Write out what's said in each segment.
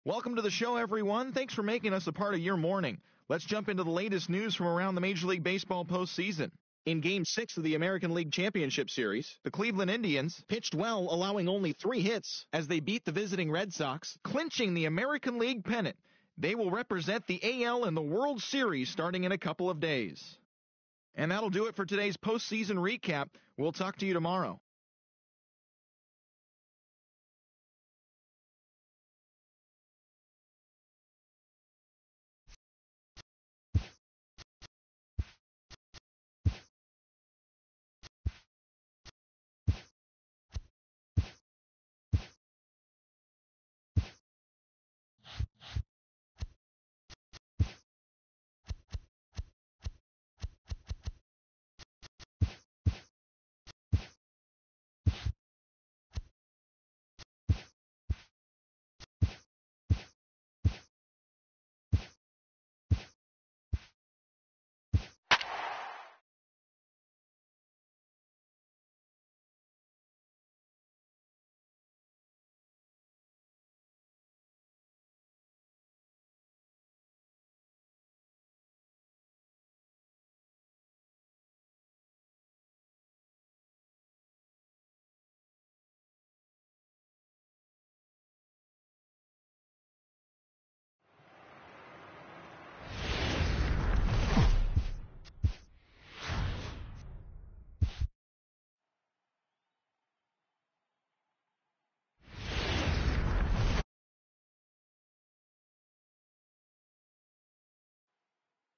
Welcome to the show, everyone. Thanks for making us a part of your morning. Let's jump into the latest news from around the Major League Baseball postseason. In Game 6 of the American League Championship Series, the Cleveland Indians pitched well, allowing only 3 hits as they beat the visiting Red Sox, clinching the American League pennant. They will represent the AL in the World Series starting in a couple of days. And that'll do it for today's postseason recap. We'll talk to you tomorrow.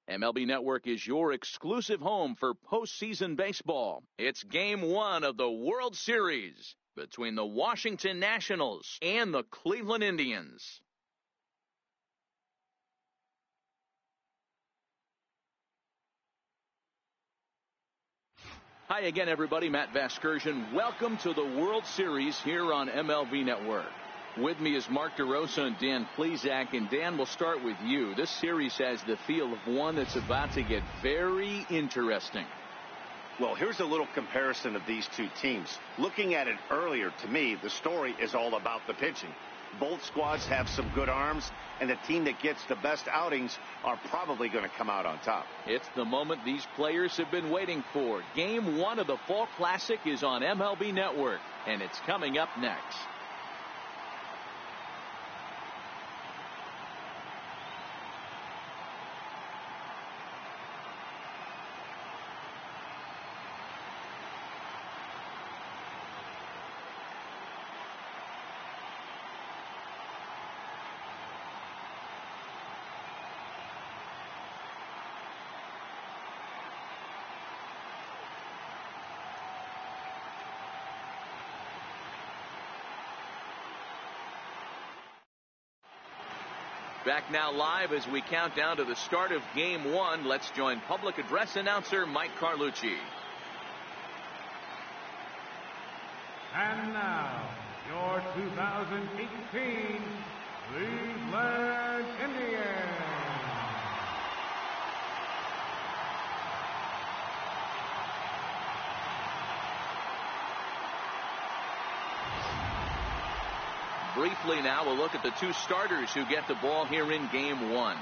MLB Network is your exclusive home for postseason baseball. It's Game 1 of the World Series between the Washington Nationals and the Cleveland Indians. Hi again, everybody. Matt Vasgersian. Welcome to the World Series here on MLB Network. With me is Mark DeRosa and Dan Plesac. And Dan, we'll start with you. This series has the feel of one that's about to get very interesting. Well, here's a little comparison of these two teams. Looking at it earlier, to me, the story is all about the pitching. Both squads have some good arms, and the team that gets the best outings are probably going to come out on top. It's the moment these players have been waiting for. Game 1 of the Fall Classic is on MLB Network, and it's coming up next. Back now live as we count down to the start of Game 1. Let's join public address announcer Mike Carlucci. And now, your 2018 Cleveland Indians. Briefly now, we'll look at the two starters who get the ball here in Game 1.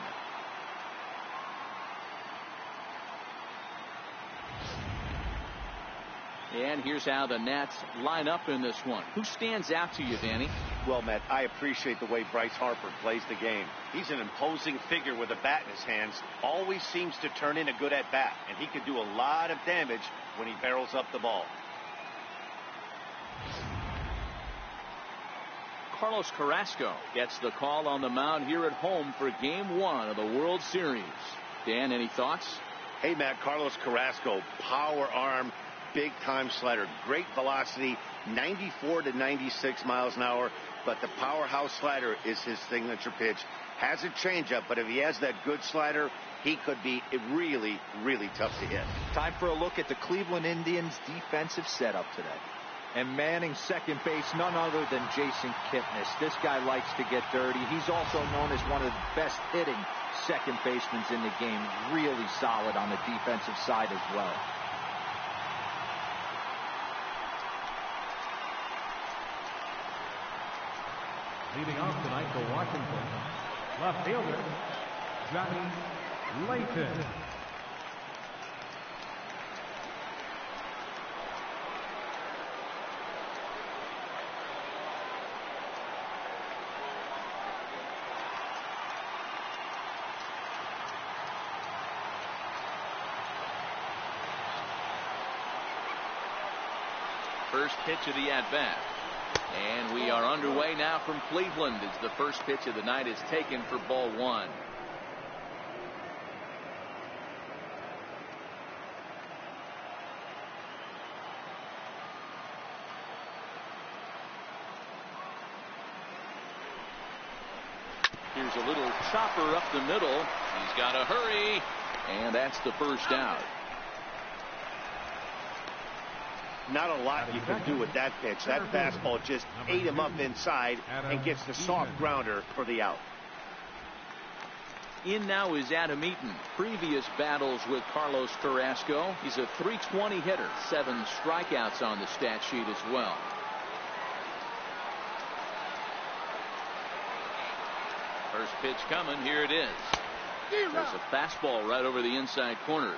And here's how the Nats line up in this one. Who stands out to you, Danny? Well, Matt, I appreciate the way Bryce Harper plays the game. He's an imposing figure with a bat in his hands. Always seems to turn in a good at-bat, and he can do a lot of damage when he barrels up the ball. Carlos Carrasco gets the call on the mound here at home for Game 1 of the World Series. Dan, any thoughts? Hey, Matt, Carlos Carrasco, power arm, big-time slider, great velocity, 94 to 96 miles an hour, but the powerhouse slider is his signature pitch. Has a changeup, but if he has that good slider, he could be really, really tough to hit. Time for a look at the Cleveland Indians' defensive setup today. And manning second base, none other than Jason Kipnis. This guy likes to get dirty. He's also known as one of the best hitting second basemen in the game. Really solid on the defensive side as well. Leading off tonight for Washington, left fielder, Johnny Layton. First pitch of the at-bat. And we are underway now from Cleveland as the first pitch of the night is taken for ball one. Here's a little chopper up the middle. He's got to hurry. And that's the first out. Not a lot you can do with that pitch. That fastball just ate him up inside and gets the soft grounder for the out. In now is Adam Eaton. Previous battles with Carlos Carrasco. He's a .320 hitter. 7 strikeouts on the stat sheet as well. First pitch coming. Here it is. There's a fastball right over the inside corner.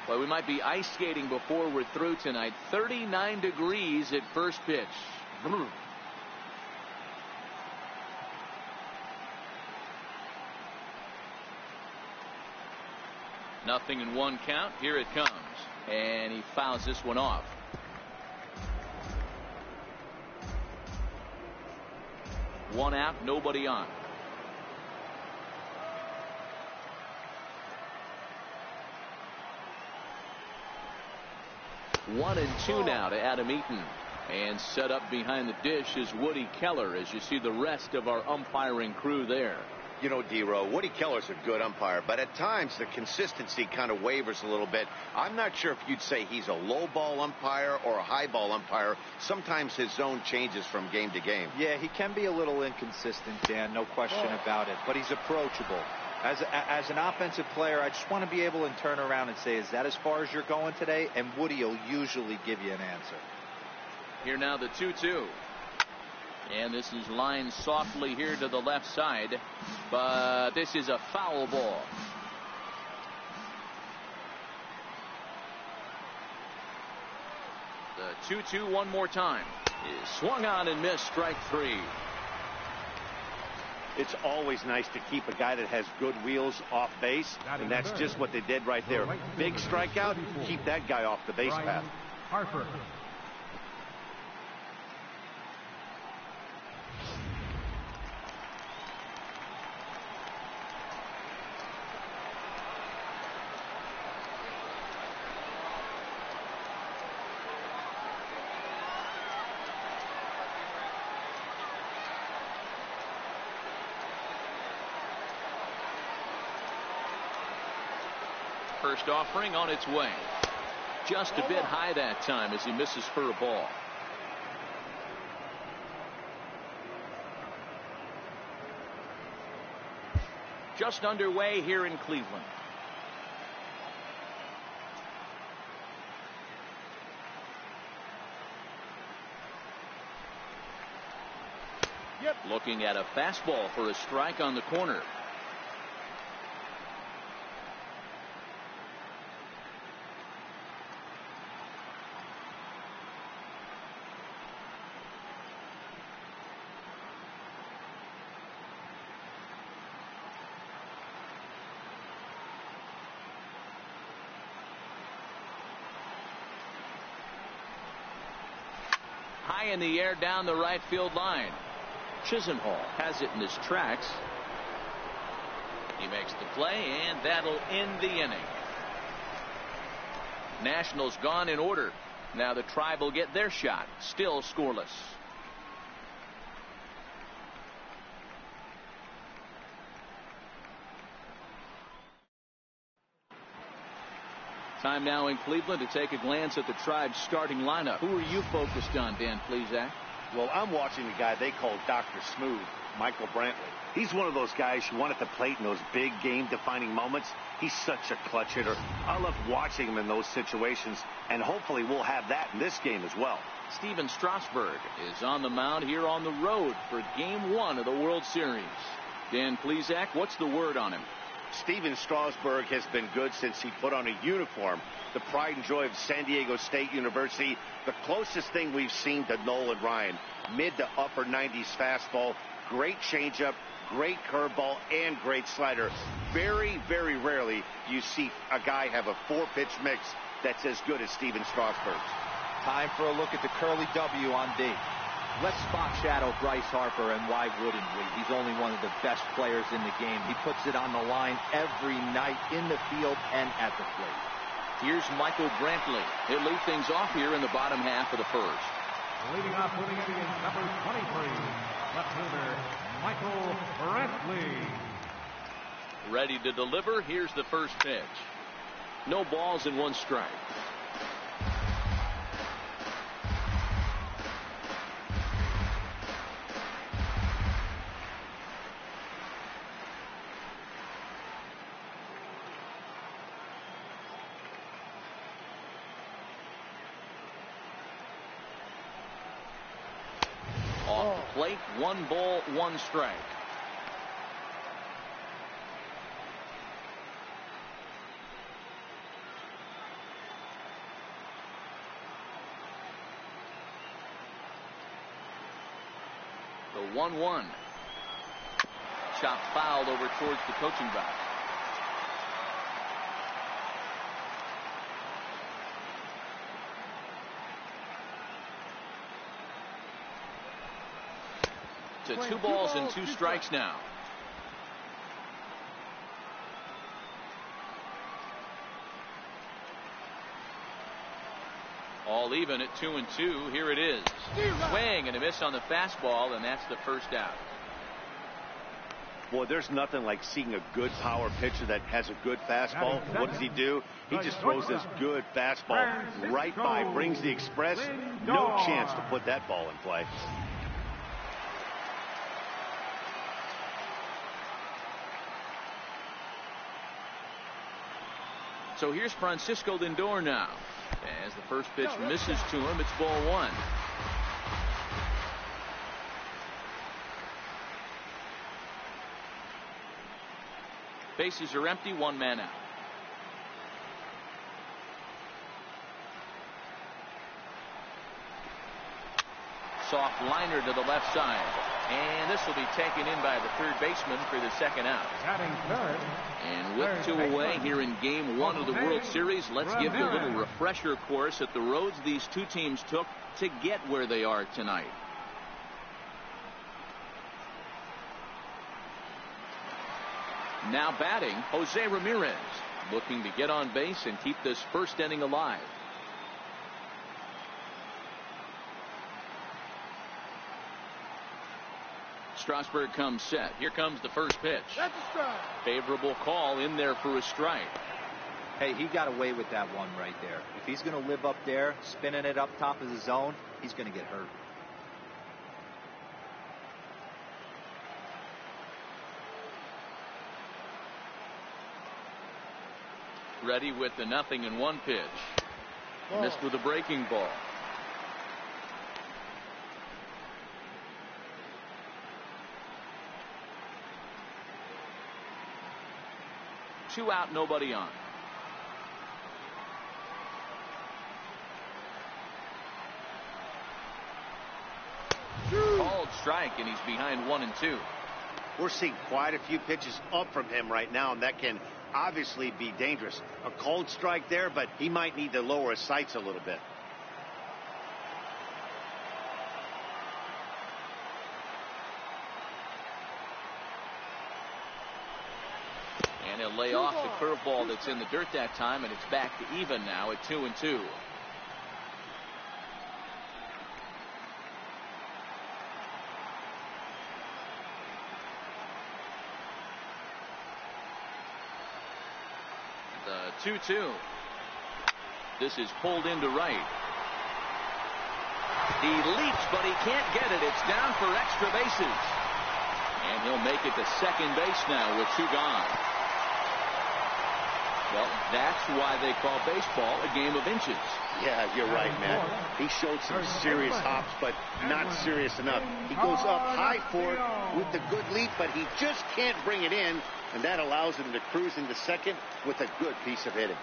Well, we might be ice skating before we're through tonight. 39 degrees at first pitch. Nothing in one count. Here it comes. And he fouls this one off. One out, nobody on. One and two now to Adam Eaton. And set up behind the dish is Woody Keller as you see the rest of our umpiring crew there. You know, D-Row, Woody Keller's a good umpire, but at times the consistency kind of wavers a little bit. I'm not sure if you'd say he's a low ball umpire or a high ball umpire. Sometimes his zone changes from game to game. Yeah, he can be a little inconsistent, Dan, no question about it, but he's approachable. As an offensive player, I just want to be able to turn around and say, is that as far as you're going today? And Woody will usually give you an answer. Here now the 2-2. And this is lined softly here to the left side. But this is a foul ball. The 2-2 one more time. Is swung on and missed. Strike 3. It's always nice to keep a guy that has good wheels off base, and that's just what they did right there. Big strikeout, keep that guy off the base path. Harper. First offering on its way. Just a bit high that time as he misses for a ball. Just underway here in Cleveland. Looking at a fastball for a strike on the corner. High in the air down the right field line. Chisenhall has it in his tracks. He makes the play, and that'll end the inning. Nationals gone in order. Now the Tribe will get their shot. Still scoreless. Time now in Cleveland to take a glance at the Tribe's starting lineup. Who are you focused on, Dan Plesac? Well, I'm watching the guy they call Dr. Smooth, Michael Brantley. He's one of those guys who won at the plate in those big game-defining moments. He's such a clutch hitter. I love watching him in those situations, and hopefully we'll have that in this game as well. Steven Strasburg is on the mound here on the road for Game 1 of the World Series. Dan Plesac, what's the word on him? Steven Strasburg has been good since he put on a uniform. The pride and joy of San Diego State University. The closest thing we've seen to Nolan Ryan. Mid to upper 90s fastball. Great changeup, great curveball, and great slider. Very, very rarely do you see a guy have a 4-pitch mix that's as good as Steven Strasburg's. Time for a look at the curly W on D. Let's spot shadow Bryce Harper, and why wouldn't we? He's only one of the best players in the game. He puts it on the line every night in the field and at the plate. Here's Michael Brantley. He'll lead things off here in the bottom half of the first. Leading off for the Indians, number 23, left fielder Michael Brantley. Ready to deliver. Here's the first pitch. No balls and 1 strike. Off the plate, 1 ball, 1 strike. The 1-1. Chop fouled over towards the coaching box. To 2 balls and 2 strikes now. All even at 2-2. Here it is. Swing and a miss on the fastball, and that's the first out. Boy, there's nothing like seeing a good power pitcher that has a good fastball. What does he do? He just throws this good fastball right by, brings the express. No chance to put that ball in play. So here's Francisco Lindor now. As the first pitch misses to him, it's ball 1. Bases are empty, 1 man out. Soft liner to the left side. And this will be taken in by the third baseman for the second out. And with 2 away here in Game 1 of the World Series, let's give you a little refresher course at the roads these 2 teams took to get where they are tonight. Now batting, Jose Ramirez, looking to get on base and keep this first inning alive. Strasburg comes set. Here comes the first pitch. That's a strike. Favorable call in there for a strike. Hey, he got away with that one right there. If he's going to live up there, spinning it up top of the zone, he's going to get hurt. Ready with the 0-1 pitch. Missed with a breaking ball. Two out, nobody on. Called strike, and he's behind 1-2. We're seeing quite a few pitches up from him right now, and that can obviously be dangerous. A cold strike there, but he might need to lower his sights a little bit. And he'll lay off the curveball that's in the dirt that time, and it's back to even now at 2-2. The 2-2. This is pulled into right. He leaps, but he can't get it. It's down for extra bases. And he'll make it to second base now with 2 gone. Well, that's why they call baseball a game of inches. Yeah, you're right, Matt. He showed some serious hops, but not serious enough. He goes up high for it with the good leap, but he just can't bring it in, and that allows him to cruise into second with a good piece of hitting.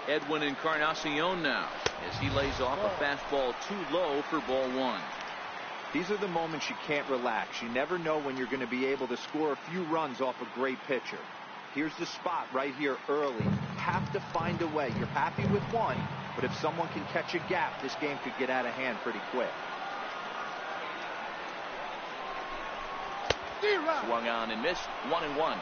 Edwin Encarnacion now as he lays off a fastball too low for ball one. These are the moments you can't relax. You never know when you're going to be able to score a few runs off a great pitcher. Here's the spot right here early. Have to find a way. You're happy with one, but if someone can catch a gap, this game could get out of hand pretty quick. Swung on and missed. 1-1.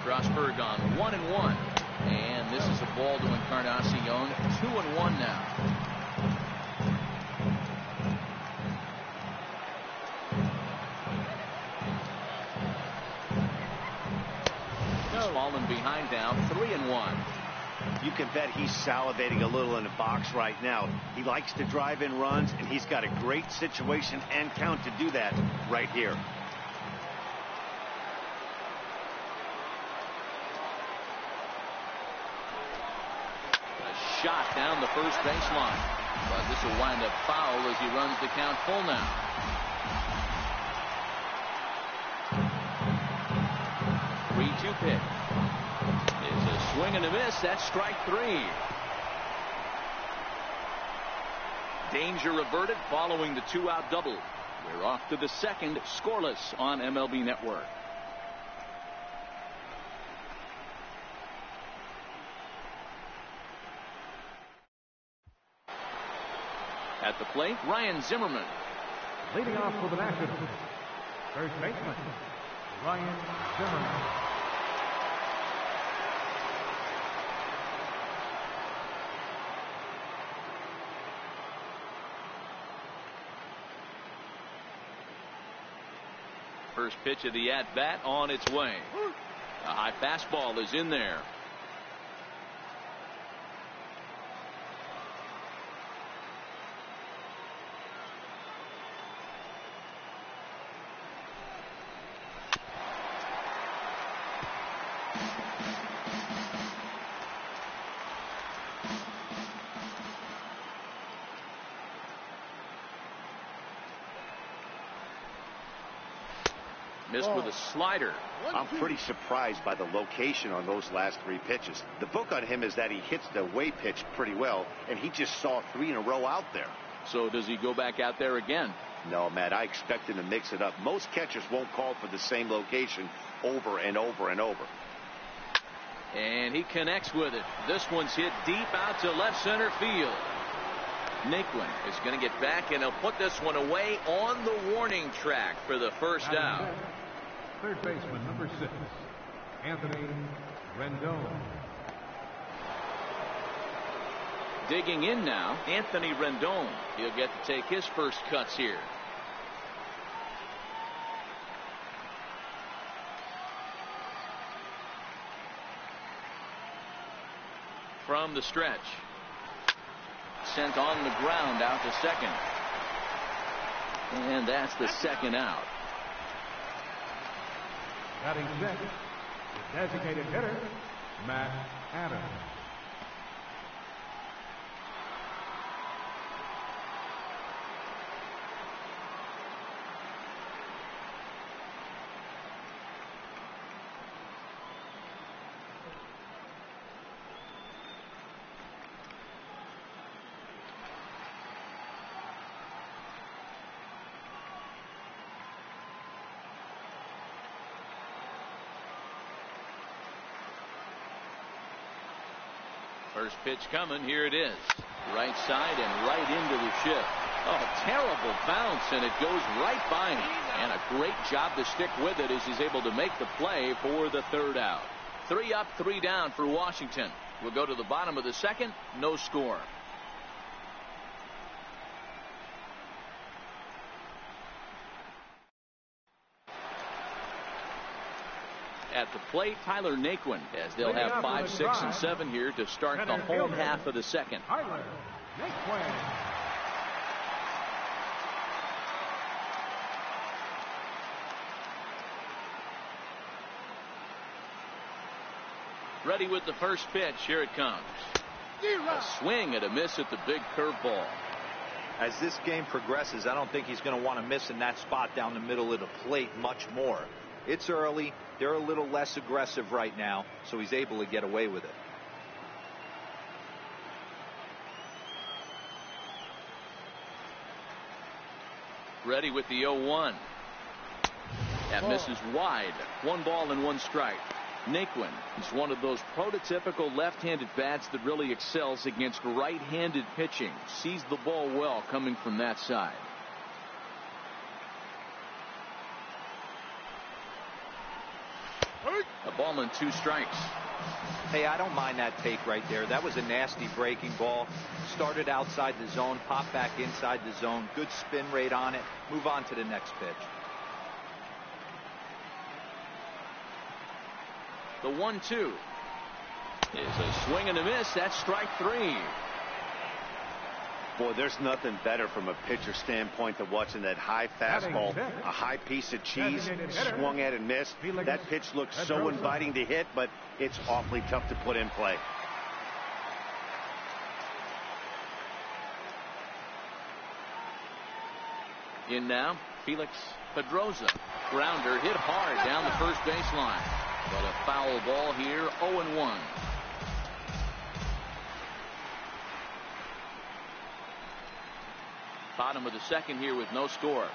Strasburg on 1-1, and this is a ball to Encarnacion. 2-1 now. He's fallen behind now. 3-1. You can bet he's salivating a little in the box right now. He likes to drive in runs, and he's got a great situation and count to do that right here. Shot down the first baseline, but this will wind up foul as he runs the count full now. Three-two pitch. It's a swing and a miss. That's strike three. Danger averted following the two-out double. We're off to the second, scoreless on MLB Network. At the plate, Ryan Zimmerman. Leading off with an action, first baseman, Ryan Zimmerman. First pitch of the at-bat on its way. A high fastball is in there. Missed with a slider. I'm pretty surprised by the location on those last three pitches. The book on him is that he hits the away pitch pretty well, and he just saw three in a row out there. So does he go back out there again? No, Matt, I expect him to mix it up. Most catchers won't call for the same location over and over and over. And he connects with it. This one's hit deep out to left center field. Naquin is going to get back, and he'll put this one away on the warning track for the first out. Third baseman, number 6, Anthony Rendon. Digging in now, Anthony Rendon. He'll get to take his first cuts here. From the stretch. Sent on the ground out to second. And that's the second out. Batting sixth, the designated hitter, Matt Adams. First pitch coming. Here it is. Right side and right into the shift. Oh, terrible bounce, and it goes right by him. And a great job to stick with it as he's able to make the play for the third out. 3 up, 3 down for Washington. We'll go to the bottom of the second. No score. At the plate, Tyler Naquin, as they'll have 5, 6, and 7 here to start the home half of the second. Tyler Naquin. Ready with the first pitch. Here it comes. A swing and a miss at the big curveball. As this game progresses, I don't think he's going to want to miss in that spot down the middle of the plate much more. It's early. They're a little less aggressive right now, so he's able to get away with it. Ready with the 0-1. That misses wide. 1 ball and 1 strike. Naquin is one of those prototypical left-handed bats that really excels against right-handed pitching. Sees the ball well coming from that side. A ball and 2 strikes. Hey, I don't mind that take right there. That was a nasty breaking ball. Started outside the zone, popped back inside the zone. Good spin rate on it. Move on to the next pitch. The 1-2 is a swing and a miss. That's strike 3. Boy, there's nothing better from a pitcher standpoint than watching that high fastball, a high piece of cheese, swung at and missed. That pitch looks so inviting to hit, but it's awfully tough to put in play. In now, Felix Pedroza. Grounder hit hard down the first baseline. But a foul ball here, 0-1. Bottom of the second here with no score.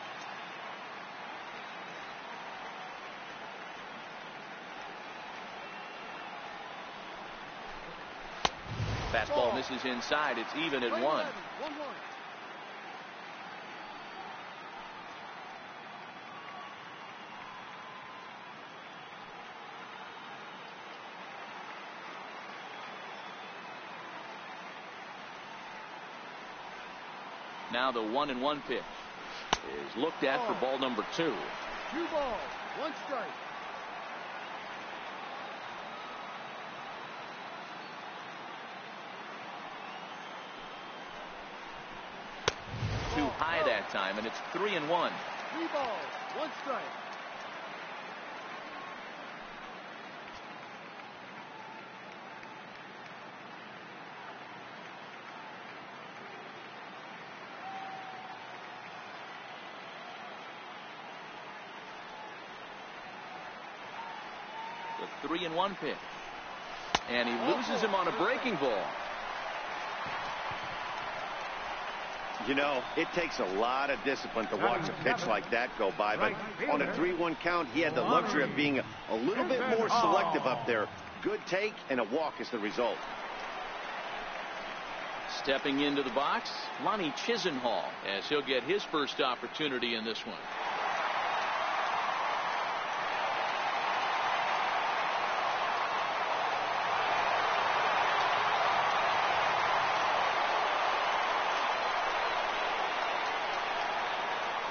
Fastball misses inside. It's even at 1. Now the 1-1 pitch is looked at for ball number 2. 2 balls, 1 strike. Too high that time, and it's 3-1. 3 balls, 1 strike. The 3-1 pitch, and he loses him on a breaking ball. You know, it takes a lot of discipline to watch a pitch like that go by, but on a 3-1 count, he had the luxury of being a little bit more selective up there. Good take, and a walk is the result. Stepping into the box, Lonnie Chisenhall, as he'll get his first opportunity in this one.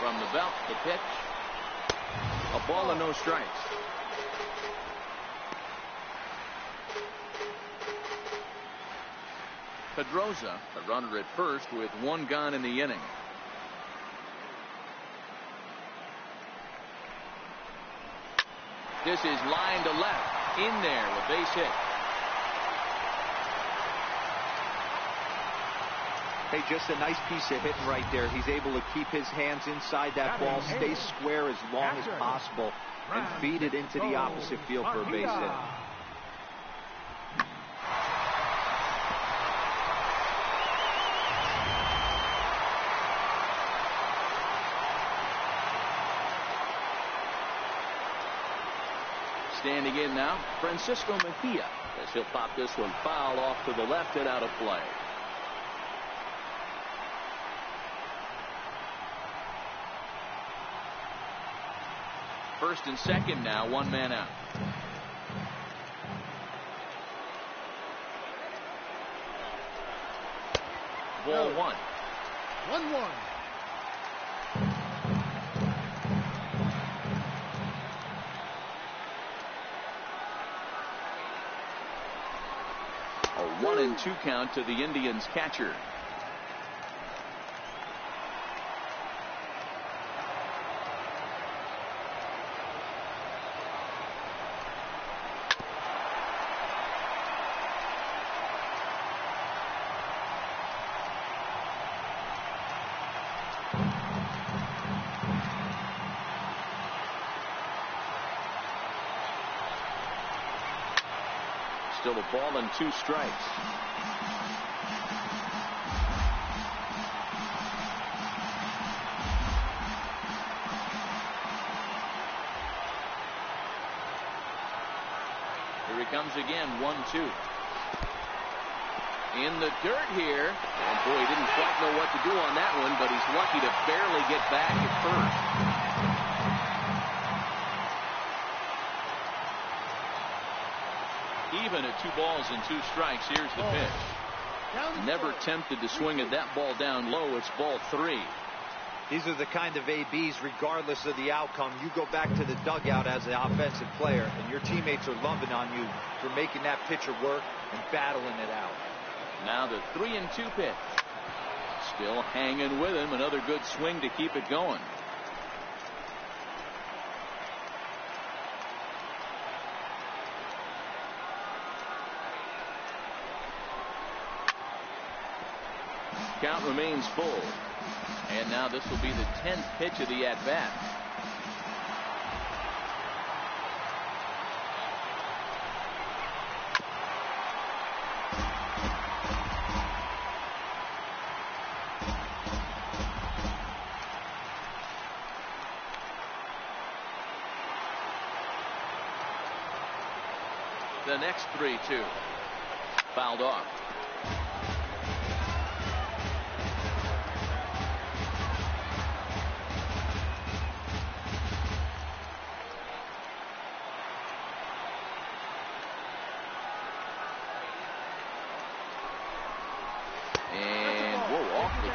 From the belt, the pitch. A ball and no strikes. Pedroza, a runner at first with 1 gone in the inning. This is line to left. In there with base hit. Hey, just a nice piece of hitting right there. He's able to keep his hands inside that ball, stay square as long as possible, and feed it into the opposite field for a base hit. Standing in now, Francisco Mejia, as he'll pop this one foul off to the left and out of play. First and second now, 1 man out. Ball 1. 1-1. A 1-2 count to the Indians catcher. Still a ball and 2 strikes. Here he comes again, 1-2. In the dirt here. And boy, he didn't quite know what to do on that one, but he's lucky to barely get back at first. Even at 2 balls and 2 strikes, here's the pitch. Never tempted to swing at that ball down low. It's ball 3. These are the kind of ABs, regardless of the outcome. You go back to the dugout as an offensive player, and your teammates are loving on you for making that pitcher work and battling it out. Now the 3-2 pitch. Still hanging with him. Another good swing to keep it going. Count remains full. And now this will be the 10th pitch of the at-bat. The next 3-2. Fouled off.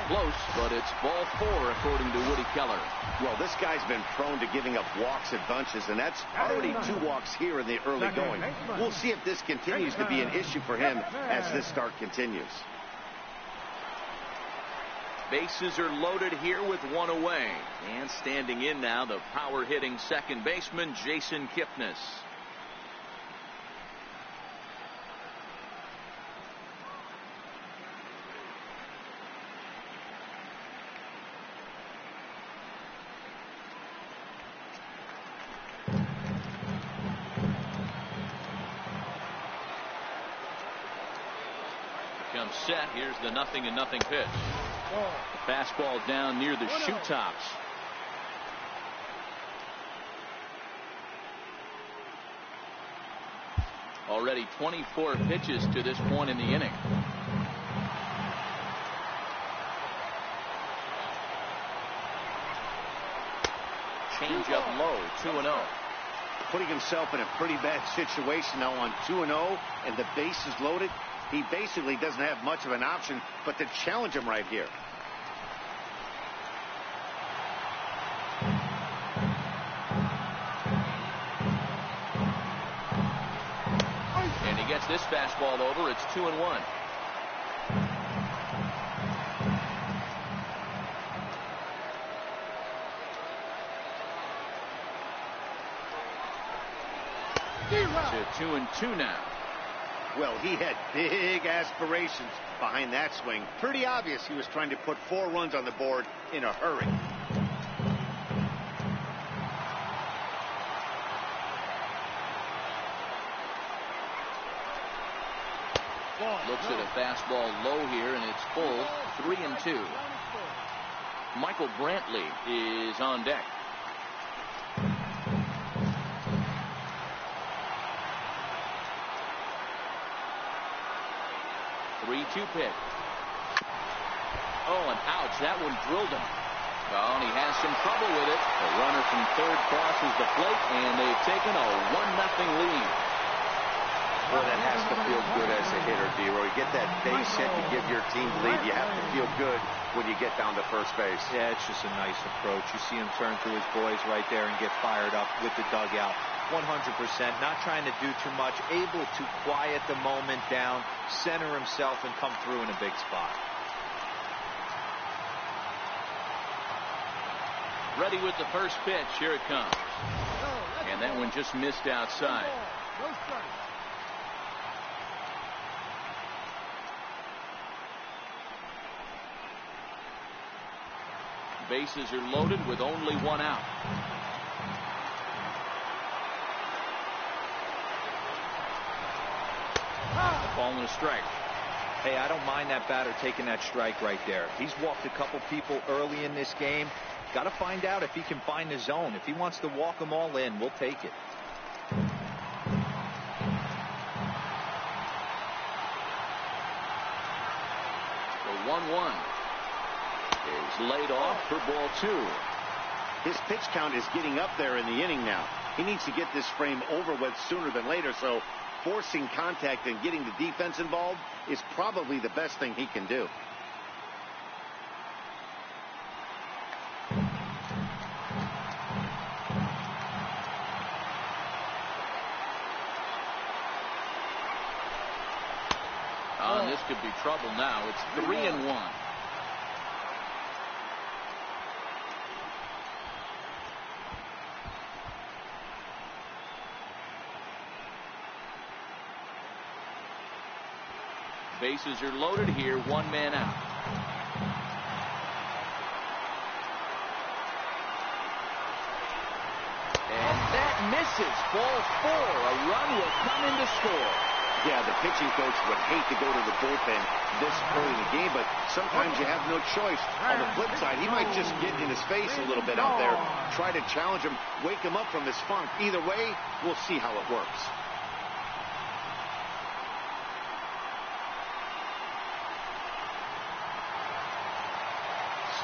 Close, but it's ball 4 according to Woody Keller. Well, this guy's been prone to giving up walks at bunches, and that's already 2 walks here in the early going. We'll see if this continues to be an issue for him as this start continues. Bases are loaded here with 1 away. And standing in now, the power-hitting second baseman, Jason Kipnis. Set. Here's the 0-0 pitch. The fastball down near the shoe tops. Already 24 pitches to this point in the inning. Change up low, 2-0. Putting himself in a pretty bad situation now on 2-0 and the bases loaded. He basically doesn't have much of an option but to challenge him right here. And he gets this fastball over. It's 2-1. To 2-2 now. Well, he had big aspirations behind that swing. Pretty obvious he was trying to put 4 runs on the board in a hurry. Looks at a fastball low here, and it's full. 3-2. Michael Brantley is on deck. 3-2 pitch. Oh, and ouch, that one drilled him. Well, and he has some trouble with it. The runner from third crosses the plate, and they've taken a 1-0 lead. Well, that has to feel good as a hitter, D-Roy. You get that base hit to give your team the lead. You have to feel good when you get down to first base. Yeah, it's just a nice approach. You see him turn to his boys right there and get fired up with the dugout. 100%. Not trying to do too much. Able to quiet the moment down, center himself, and come through in a big spot. Ready with the first pitch. Here it comes. And that one just missed outside. No strike. Bases are loaded with only one out. Ball and a strike. Hey, I don't mind that batter taking that strike right there. He's walked a couple people early in this game. Got to find out if he can find the zone. If he wants to walk them all in, we'll take it. The 1-1 is laid off for ball 2. His pitch count is getting up there in the inning now. He needs to get this frame over with sooner than later, so forcing contact and getting the defense involved is probably the best thing he can do. This could be trouble now. It's 3-1. Bases are loaded here. One man out. And that misses. Ball 4. A run will come in to score. Yeah, the pitching coach would hate to go to the bullpen this early in the game, but sometimes you have no choice. On the flip side, he might just get in his face a little bit out there, try to challenge him, wake him up from his funk. Either way, we'll see how it works.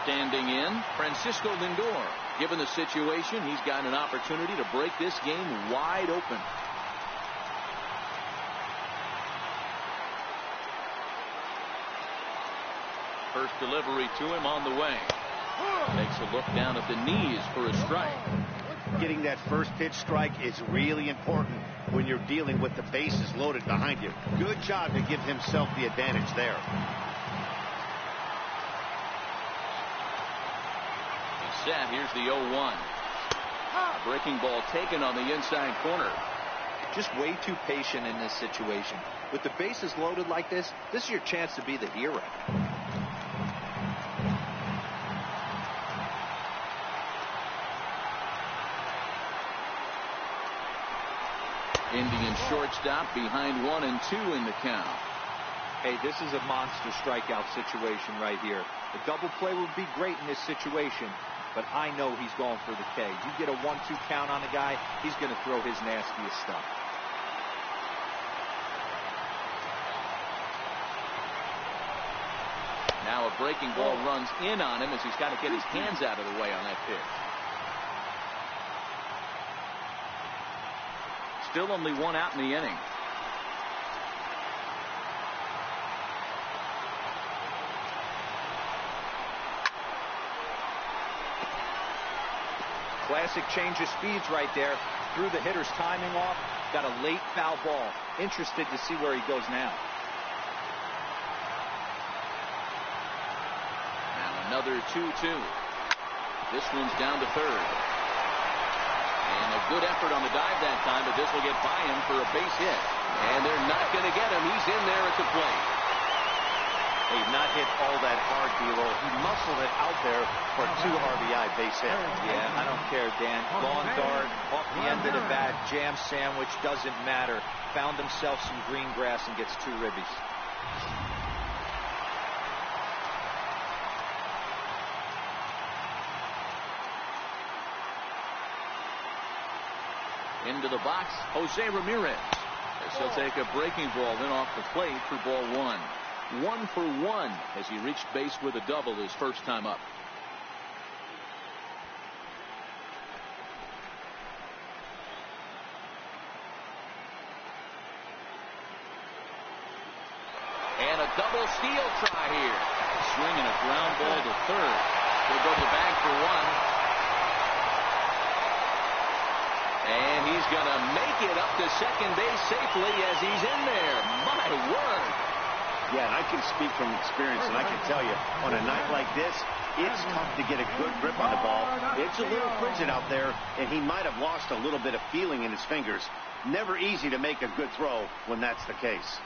Standing in, Francisco Lindor. Given the situation, he's got an opportunity to break this game wide open. First delivery to him on the way. Takes a look down at the knees for a strike. Getting that first pitch strike is really important when you're dealing with the bases loaded behind you. Good job to give himself the advantage there. He's set. Here's the 0-1. Breaking ball taken on the inside corner. Just way too patient in this situation. With the bases loaded like this is your chance to be the hero. Indian shortstop behind 1 and 2 in the count. Hey, this is a monster strikeout situation right here. A double play would be great in this situation, but I know he's going for the K. You get a 1-2 count on a guy, he's going to throw his nastiest stuff. Now a breaking ball runs in on him as he's got to get his hands out of the way on that pitch. Still only 1 out in the inning. Classic change of speeds right there. Threw the hitter's timing off. Got a late foul ball. Interested to see where he goes now. Now another 2-2. This one's down to third. And a good effort on the dive that time, but this will get by him for a base hit. And they're not going to get him. He's in there at the plate. He's not hit all that hard, D'Lo. He muscled it out there for a 2 RBI base hit. Yeah, I don't care, Dan. Gone dart, off the end of the bat, jam sandwich, doesn't matter. Found himself some green grass and gets 2 ribbies. Into the box, Jose Ramirez. As he'll take a breaking ball in off the plate for ball 1. 1 for 1 as he reached base with a double his first time up. And a double steal try here. Swinging a ground ball to third. He'll go to the bag for 1. And he he's going to make it up to second base safely as he's in there. My word. Yeah, and I can speak from experience, and I can tell you, on a night like this, it's tough to get a good grip on the ball. It's a little frigid out there, and he might have lost a little bit of feeling in his fingers. Never easy to make a good throw when that's the case.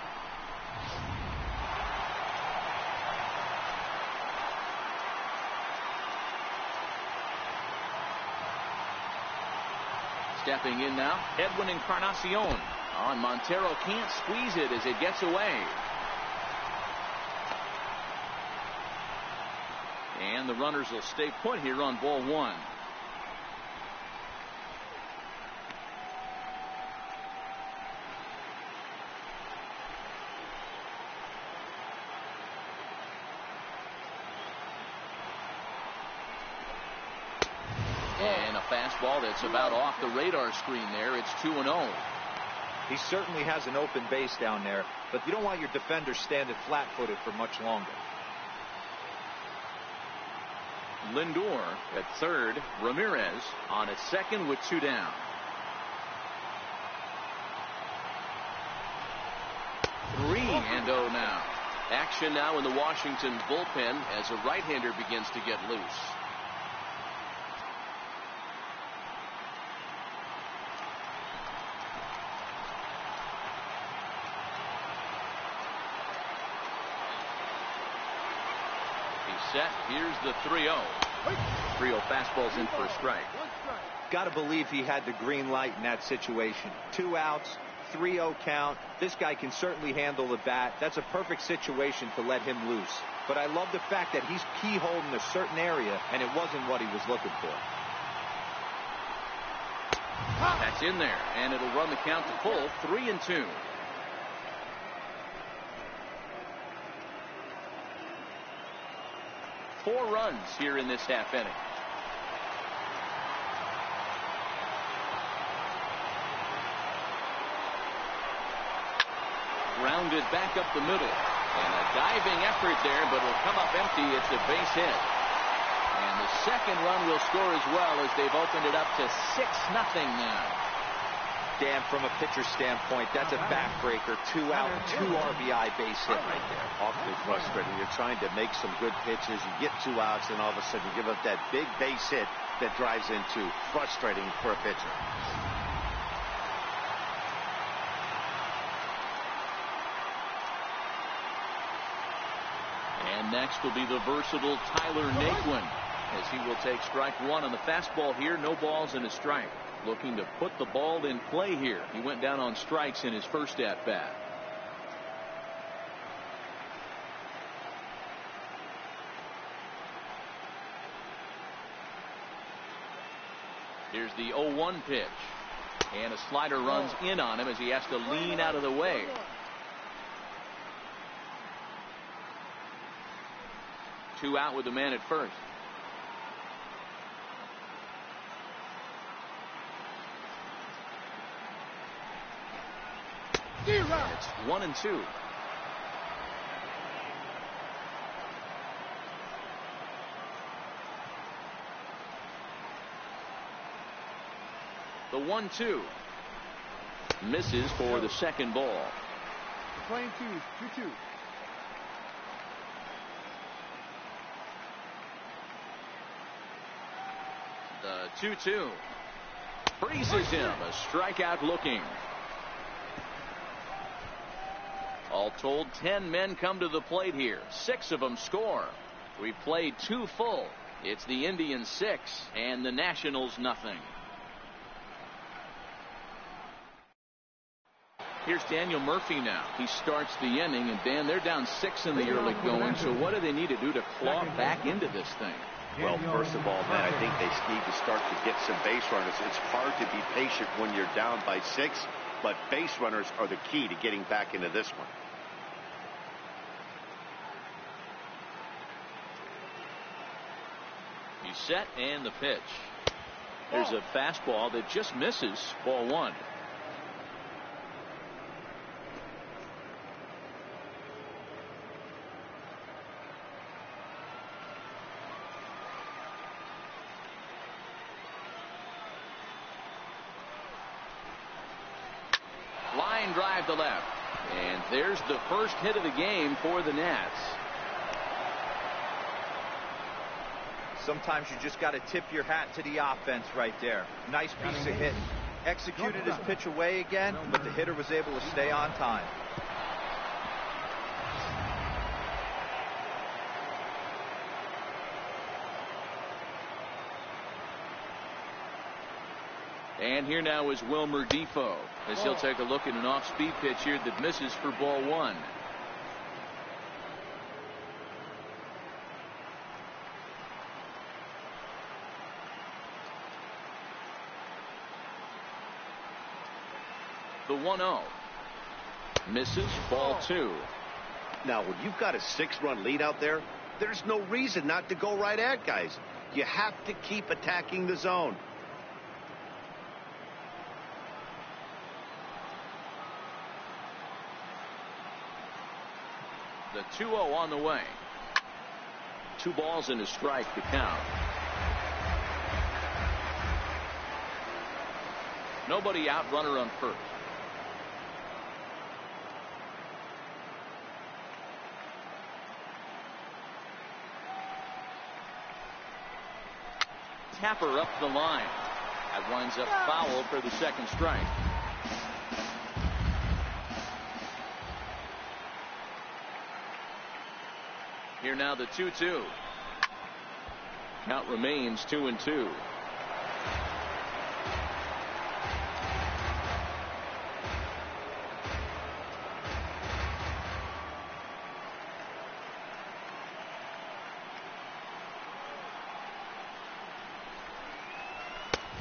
Stepping in now, Edwin Encarnacion. Montero can't squeeze it as it gets away. And the runners will stay put here on ball one. And a fastball that's about off the radar screen there. It's 2-0. He certainly has an open base down there, but you don't want your defender standing flat-footed for much longer. Lindor at third. Ramirez on at second with 2 down. 3-0 now. Action now in the Washington bullpen as a right-hander begins to get loose. Set. Here's the 3-0. 3-0 fastball's in for a strike. Got to believe he had the green light in that situation. 2 outs, 3-0 count. This guy can certainly handle the bat. That's a perfect situation to let him loose. But I love the fact that he's keyholed in a certain area, and it wasn't what he was looking for. That's in there, and it'll run the count to full. 3-2. Four runs here in this half inning. Grounded back up the middle. And a diving effort there, but it'll come up empty. It's a base hit. And the second run will score as well as they've opened it up to 6-0 now. Dan, from a pitcher standpoint, that's a backbreaker. 2 out, 2 RBI base hit right there. Awfully frustrating. You're trying to make some good pitches. You get 2 outs, and all of a sudden you give up that big base hit that drives into frustrating for a pitcher. And next will be the versatile Tyler Naquin, as he will take strike 1 on the fastball here. No balls and a strike. Looking to put the ball in play here. He went down on strikes in his first at bat. Here's the 0-1 pitch. And a slider runs in on him as he has to lean out of the way. Two out with the man at first. It's 1-2. The 1-2 misses for the second ball. Playing 2-2. The 2-2 freezes him. A strikeout looking. All told, 10 men come to the plate here. 6 of them score. We've played 2 full. It's the Indians 6 and the Nationals nothing. Here's Daniel Murphy now. He starts the inning, and Dan, they're down 6 in the early going. So what do they need to do to claw back into this thing? Well, first of all, man, I think they need to start to get some base runners. It's hard to be patient when you're down by 6, but base runners are the key to getting back into this one. He's set, and the pitch. There's a fastball that just misses. Ball 1. Line drive to left. And there's the first hit of the game for the Nats. Sometimes you just got to tip your hat to the offense right there. Nice piece of hitting. Executed his pitch away again, but the hitter was able to stay on time. And here now is Wilmer Defoe as he'll take a look at an off-speed pitch here that misses for ball one. The 1-0 misses, ball two. Now, when you've got a 6-run lead out there, there's no reason not to go right at guys. You have to keep attacking the zone. The 2-0 on the way. 2 balls and a strike to count. Nobody out, runner on first. Tapper up the line. That winds up foul for the second strike. Here now the 2-2. Count remains 2-2.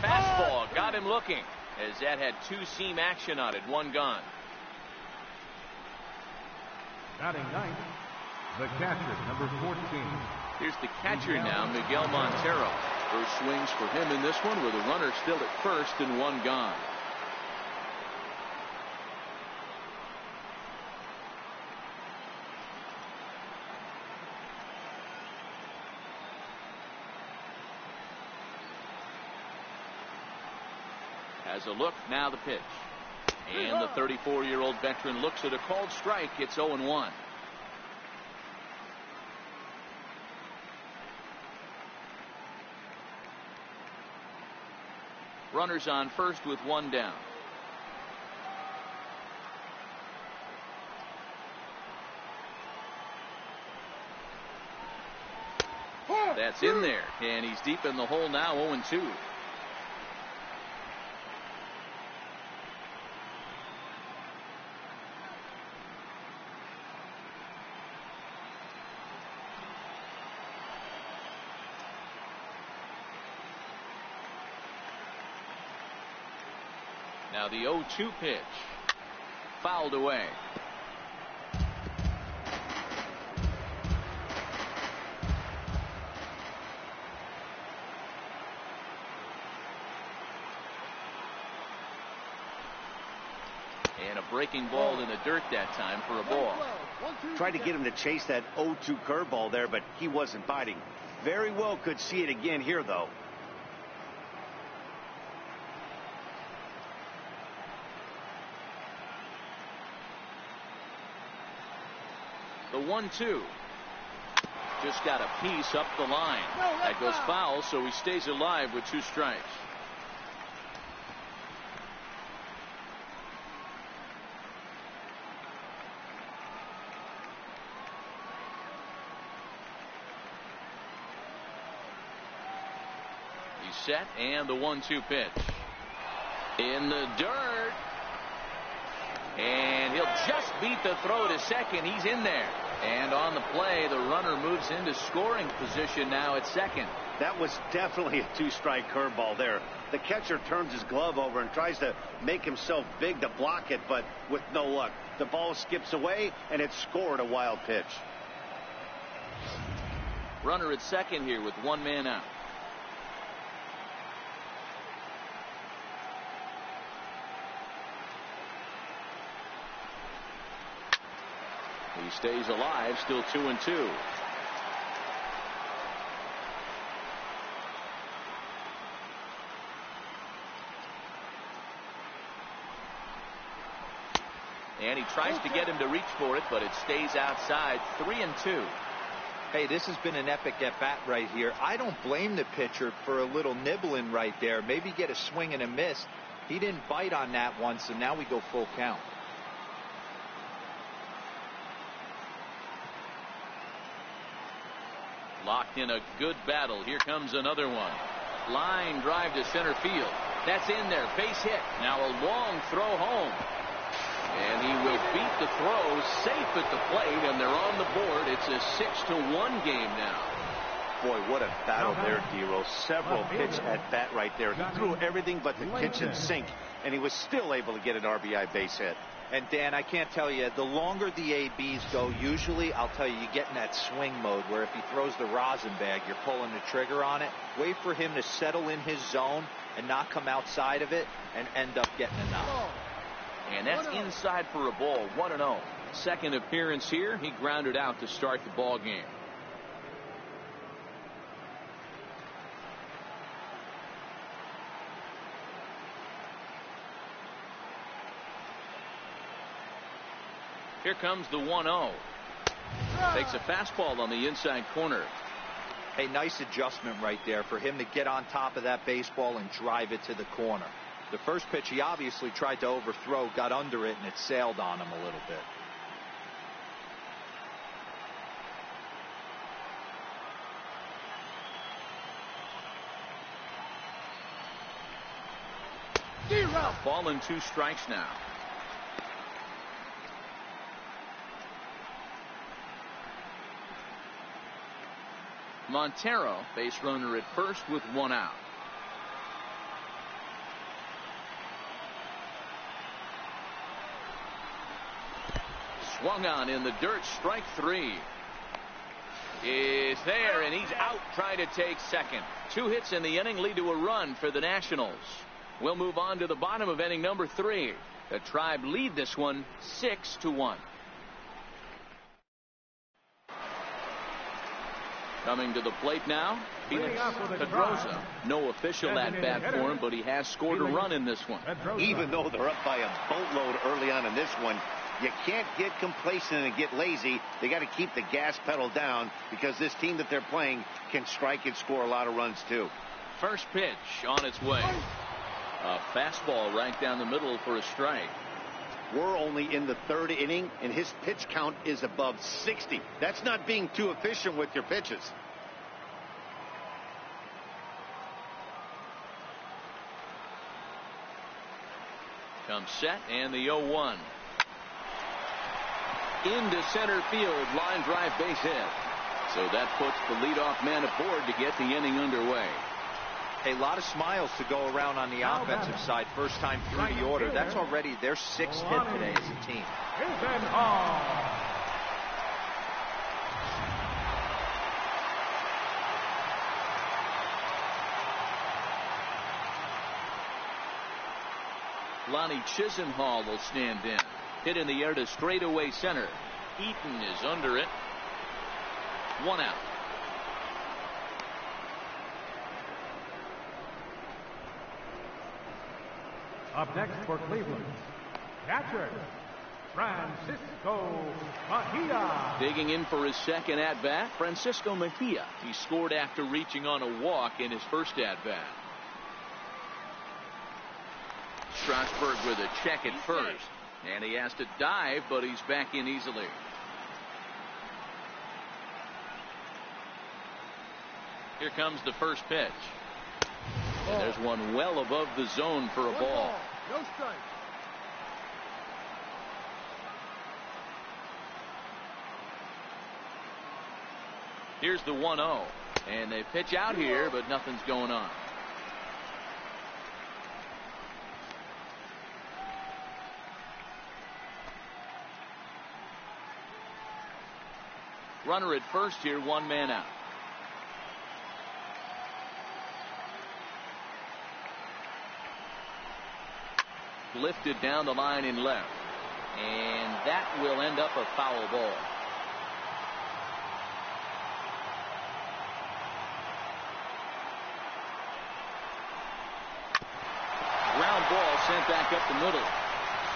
Fastball got him looking as that had 2-seam action on it. 1 gone. Batting ninth, the catcher, number 14. Here's the catcher now, Miguel Montero. First swings for him in this one with a runner still at first and 1 gone. Has a look, now the pitch. And the 34-year-old veteran looks at a called strike. It's 0-1. Runners on first with 1 down. That's in there, and he's deep in the hole now. 0-2. Now the 0-2 pitch. Fouled away. And a breaking ball in the dirt that time for a ball. Tried to get him to chase that 0-2 curveball there, but he wasn't biting. Very well could see it again here, though. The 1-2 just got a piece up the line. That goes foul, so he stays alive with 2 strikes. He's set, and the 1-2 pitch in the dirt. And he'll just beat the throw to second. He's in there. And on the play, the runner moves into scoring position now at second. That was definitely a 2-strike curveball there. The catcher turns his glove over and tries to make himself big to block it, but with no luck. The ball skips away, and it's scored a wild pitch. Runner at second here with 1 man out. He stays alive, still 2-2. And he tries to get him to reach for it, but it stays outside. 3-2. Hey, this has been an epic at-bat right here. I don't blame the pitcher for a little nibbling right there. Maybe get a swing and a miss. He didn't bite on that one, so now we go full count. Locked in a good battle. Here comes another one. Line drive to center field. That's in there. Base hit. Now a long throw home. And he will beat the throw safe at the plate, and they're on the board. It's a 6-1 game now. Boy, what a battle there, Dero. Several pitch at bat right there. He threw everything but the kitchen sink, and he was still able to get an RBI base hit. And Dan, I can't tell you, the longer the ABs go, usually, I'll tell you get in that swing mode where if he throws the rosin bag, you're pulling the trigger on it. Wait for him to settle in his zone and not come outside of it and end up getting a knock. And that's inside for a ball. 1-0. Second appearance here. He grounded out to start the ball game. Here comes the 1-0. Takes a fastball on the inside corner. Hey, nice adjustment right there for him to get on top of that baseball and drive it to the corner. The first pitch he obviously tried to overthrow, got under it, and it sailed on him a little bit. Ball and 2 strikes now. Montero, base runner at first with 1 out. Swung on in the dirt. Strike 3 is there, and he's out trying to take second. 2 hits in the inning lead to a run for the Nationals. We'll move on to the bottom of inning number 3. The Tribe lead this one 6-1. Coming to the plate now, Felix Pedroza. No official at-bat for him, but he has scored a run in this one. Even though they're up by a boatload early on in this one, you can't get complacent and get lazy. They got to keep the gas pedal down because this team that they're playing can strike and score a lot of runs too. First pitch on its way. A fastball right down the middle for a strike. We're only in the 3rd inning, and his pitch count is above 60. That's not being too efficient with your pitches. Comes set, and the 0-1. Into center field, line drive base hit. So that puts the leadoff man aboard to get the inning underway. A lot of smiles to go around on the offensive side. First time through the order. That's already their 6th hit today as a team. Lonnie Chisenhall will stand in. Hit in the air to straightaway center. Eaton is under it. 1 out. Up next for Cleveland, catcher Francisco Mejia. Digging in for his second at-bat, Francisco Mejia. He scored after reaching on a walk in his first at-bat. Strasburg with a check at first. And he has to dive, but he's back in easily. Here comes the first pitch. And there's one well above the zone for a ball. No strike. Here's the 1-0. And they pitch out here, but nothing's going on. Runner at first here, 1 man out. Lifted down the line in left. And that will end up a foul ball. Ground ball sent back up the middle.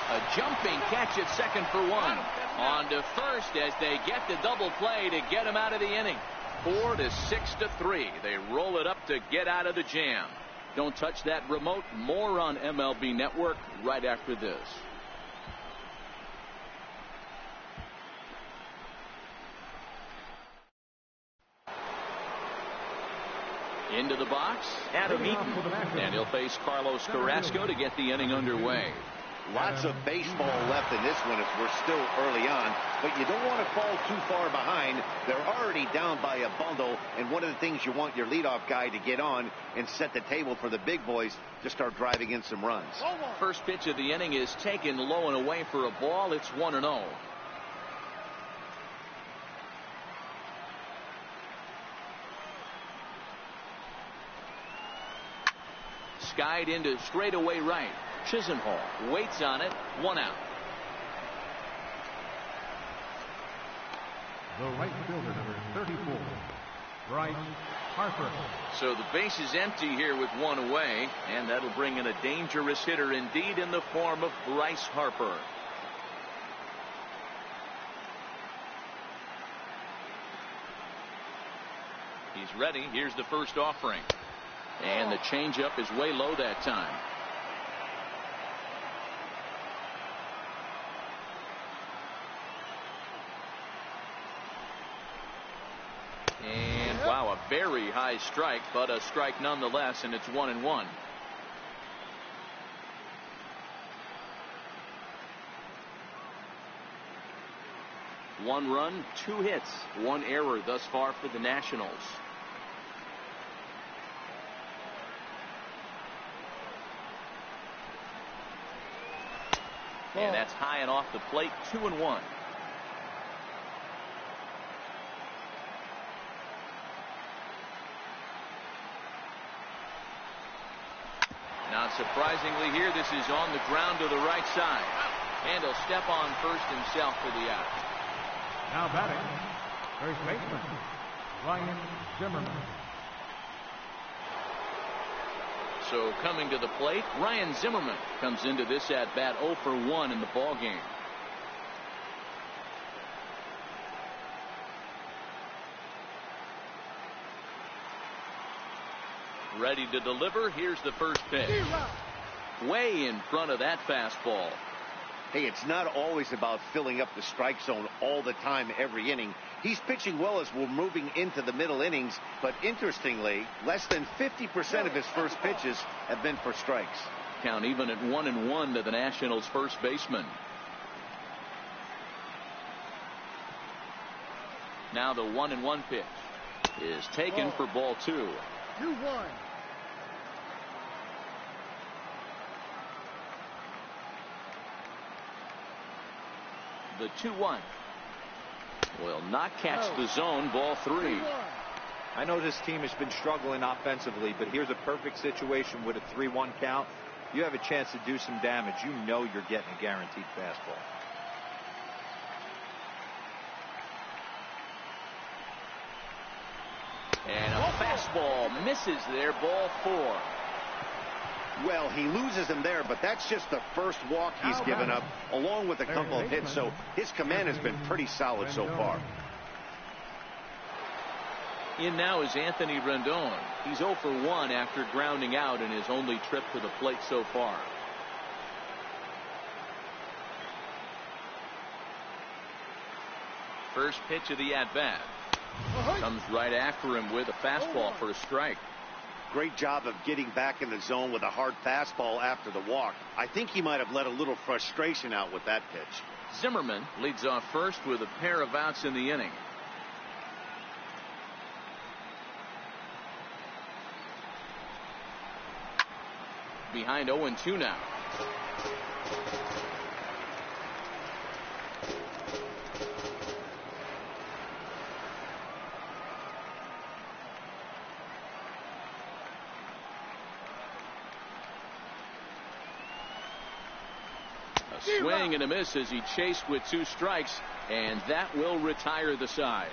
A jumping catch at second for one. On to first as they get the double play to get him out of the inning. 4-6-3. They roll it up to get out of the jam. Don't touch that remote. More on MLB Network right after this. Into the box, Adam Eaton, and he'll face Carlos Carrasco to get the inning underway. Lots of baseball left in this one as we're still early on, but you don't want to fall too far behind. They're already down by a bundle, and one of the things you want your leadoff guy to get on and set the table for the big boys to start driving in some runs. First pitch of the inning is taken low and away for a ball. It's 1-0. Skied into straightaway right. Chisenhall waits on it. 1 out. The right fielder, number 34, Bryce Harper. So the base is empty here with 1 away, and that'll bring in a dangerous hitter indeed in the form of Bryce Harper. He's ready. Here's the first offering. And the changeup is way low that time. And wow, a very high strike, but a strike nonetheless, and it's 1-1. One run, 2 hits, 1 error thus far for the Nationals. And that's high and off the plate. 2-1. Not surprisingly here, this is on the ground to the right side. And he'll step on first himself for the out. Now batting, first baseman, Ryan Zimmerman. So coming to the plate, Ryan Zimmerman comes into this at bat 0 for 1 in the ball game. Ready to deliver. Here's the first pitch. Way in front of that fastball. Hey, it's not always about filling up the strike zone all the time every inning. He's pitching well as we're moving into the middle innings, but interestingly, less than 50% of his first pitches have been for strikes. Count even at 1-1 to the Nationals' first baseman. Now the 1-1 pitch is taken for ball 2. 2-1. The 2-1 will not catch the zone. Ball 3. I know this team has been struggling offensively, but here's a perfect situation with a 3-1 count. You have a chance to do some damage. You know you're getting a guaranteed fastball. And a fastball misses there. Ball 4. Well, he loses him there, but that's just the first walk he's given up, along with a couple of hits, so his command has been pretty solid so far. In now is Anthony Rendon. He's 0 for 1 after grounding out in his only trip to the plate so far. First pitch of the at-bat. Comes right after him with a fastball for a strike. Great job of getting back in the zone with a hard fastball after the walk. I think he might have let a little frustration out with that pitch. Zimmerman leads off first with a pair of outs in the inning. Behind 0-2 now. A swing and a miss as he chased with 2 strikes, and that will retire the side.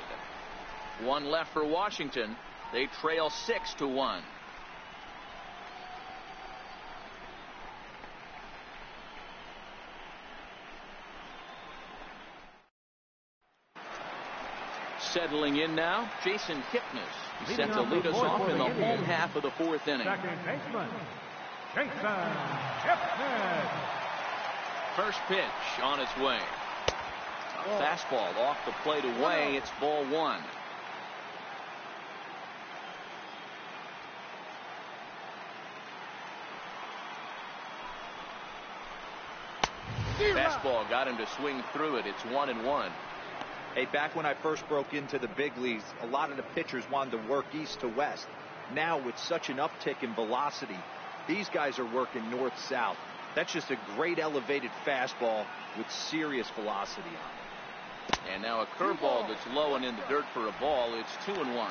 1 left for Washington. They trail 6-1. Settling in now, Jason Kipnis. He's set to lead us off in the home half of the fourth inning. Second baseman, Jason Kipnis. First pitch on its way. A fastball off the plate away. It's ball one. Fastball got him to swing through it. It's 1-1. Hey, back when I first broke into the big leagues, a lot of the pitchers wanted to work east to west. Now, with such an uptick in velocity, these guys are working north-south. That's just a great elevated fastball with serious velocity on it. And now a curveball that's low and in the dirt for a ball. It's 2-1.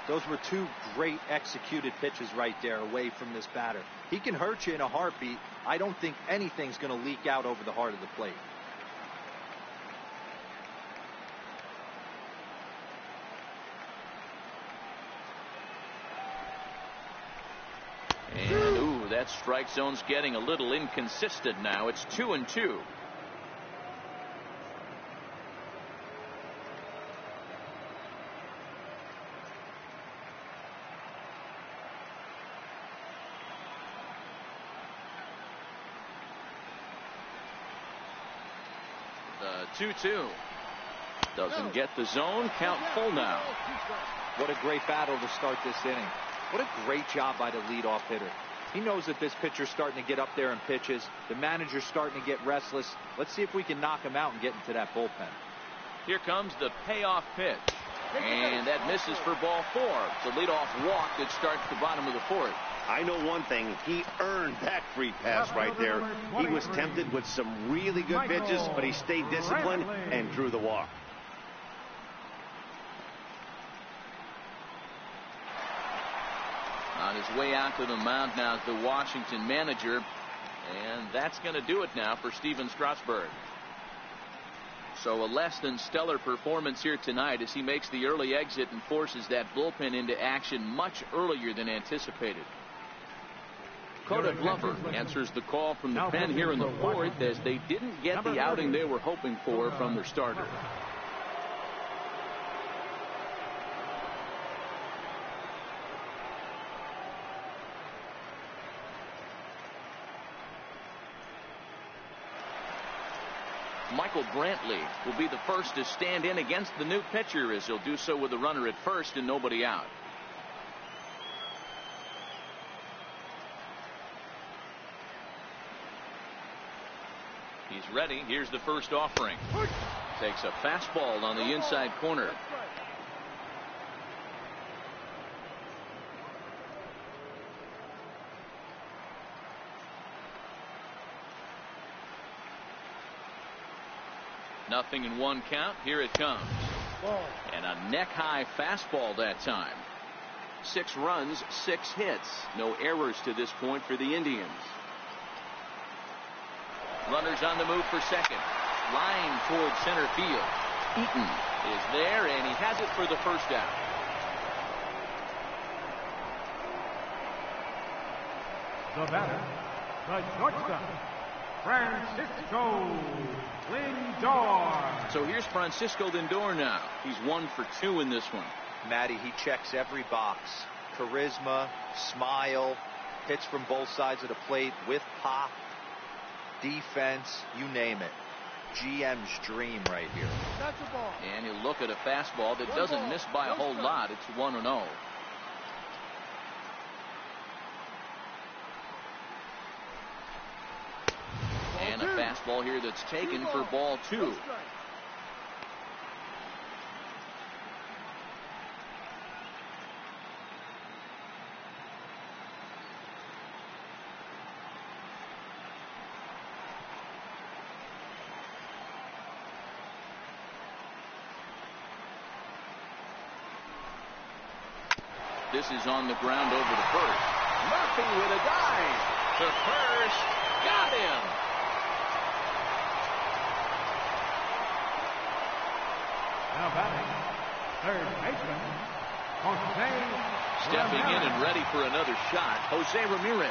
Those were two great executed pitches right there away from this batter. He can hurt you in a heartbeat. I don't think anything's going to leak out over the heart of the plate. And ooh, that strike zone's getting a little inconsistent now. It's 2-2. The 2-2 doesn't get the zone. Count full now. What a great battle to start this inning. What a great job by the leadoff hitter. He knows that this pitcher's starting to get up there in pitches. The manager's starting to get restless. Let's see if we can knock him out and get into that bullpen. Here comes the payoff pitch. And that misses for ball four. The leadoff walk that starts the bottom of the fourth. I know one thing. He earned that free pass right there. He was tempted with some really good pitches, but he stayed disciplined and drew the walk. On his way out to the mound now is the Washington manager. And that's going to do it now for Steven Strasburg. So a less than stellar performance here tonight as he makes the early exit and forces that bullpen into action much earlier than anticipated. Coda Glover answers the call from the pen here in the fourth as they didn't get the outing they were hoping for from their starter. Michael Brantley will be the first to stand in against the new pitcher as he'll do so with a runner at first and nobody out. He's ready. Here's the first offering. Takes a fastball on the inside corner. Nothing in one count. Here it comes. And a neck-high fastball that time. 6 runs, 6 hits. No errors to this point for the Indians. Runners on the move for second. Line toward center field. Eaton is there, and he has it for the first out. The batter, the shortstop, Francisco Lindor. So here's Francisco Lindor now. He's 1 for 2 in this one. Matty, he checks every box. Charisma, smile, hits from both sides of the plate with pop, defense, you name it. GM's dream right here. That's the ball. And you look at a fastball that doesn't miss by a whole lot. It's 1-0. And a fastball here that's taken for ball 2. This is on the ground over to first. Murphy with a dive. The first got him. Now batting, third baseman, Jose. Stepping in and ready for another shot, Jose Ramirez.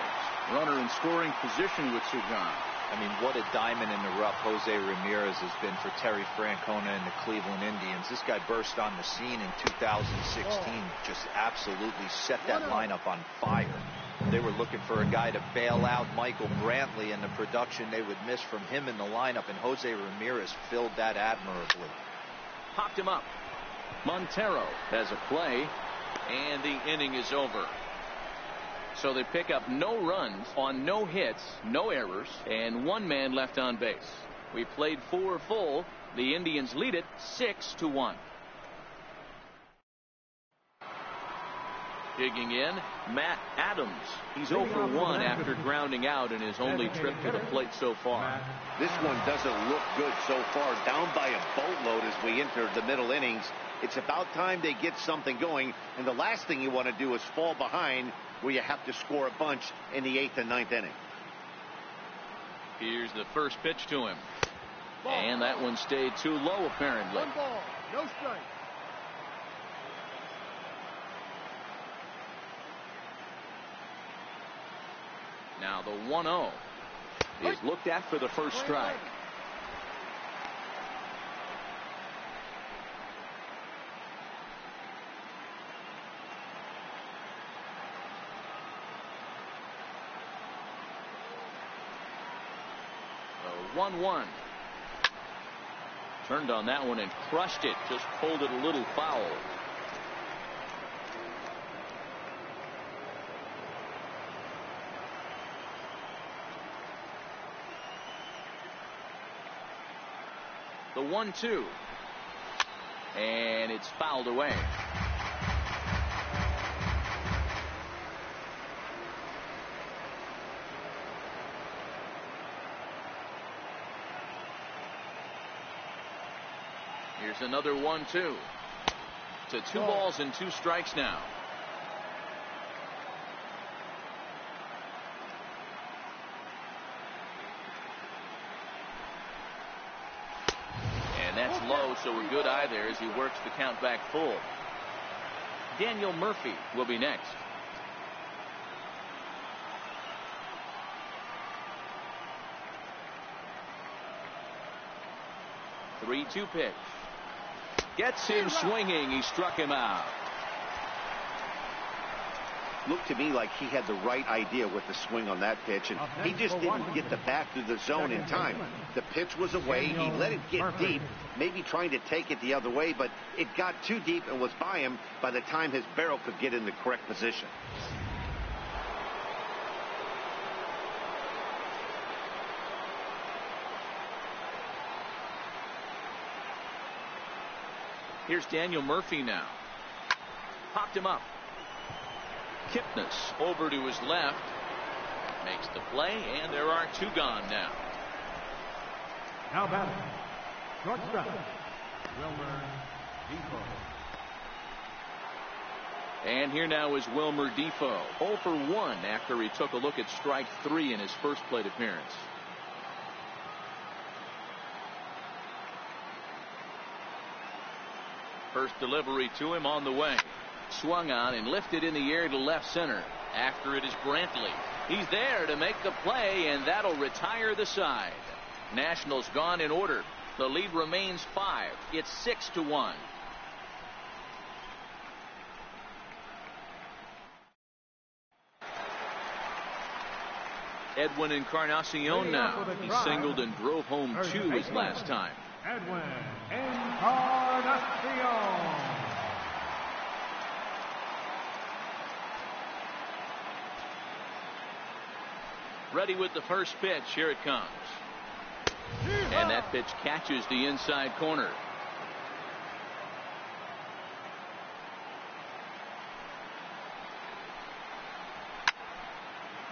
Runner in scoring position with Sugan. I mean, what a diamond in the rough Jose Ramirez has been for Terry Francona and the Cleveland Indians. This guy burst on the scene in 2016, just absolutely set that lineup on fire. They were looking for a guy to bail out Michael Brantley, and the production they would miss from him in the lineup, and Jose Ramirez filled that admirably. Popped him up. Montero has a play, and the inning is over. So they pick up no runs on no hits, no errors, and one man left on base. We played 4 full. The Indians lead it 6-1. Digging in, Matt Adams. He's 0 for 1 after grounding out in his only trip to the plate so far. This one doesn't look good so far. Down by a boatload as we enter the middle innings. It's about time they get something going, and the last thing you want to do is fall behind where you have to score a bunch in the 8th and 9th inning. Here's the first pitch to him. And that one stayed too low, apparently. 1 ball, no strike. Now the 1-0 is looked at for the first strike. The 1-1. Turned on that one and crushed it. Just pulled it a little foul. The 1-2. And it's fouled away. Here's another 1-2. To 2 balls and 2 strikes now. And that's low, so a good eye there as he works the count back full. Daniel Murphy will be next. The 3-2 pitch. Gets him swinging. He struck him out. Looked to me like he had the right idea with the swing on that pitch, and he just didn't get the bat through the zone in time. The pitch was away. He let it get deep, maybe trying to take it the other way, but it got too deep and was by him by the time his barrel could get in the correct position. Here's Daniel Murphy now. Popped him up. Kipnis over to his left. Makes the play, and there are 2 gone now. Now batting, shortstop, Wilmer Defoe. And here now is Wilmer Defoe. 0 for 1 after he took a look at strike 3 in his first plate appearance. First delivery to him on the way. Swung on and lifted in the air to left center. After it is Brantley. He's there to make the play, and that'll retire the side. Nationals gone in order. The lead remains 5. It's 6-1. Edwin Encarnacion now. He singled and drove home 2 his last time. Edwin Encarnacion. Ready with the first pitch. Here it comes. And that pitch catches the inside corner.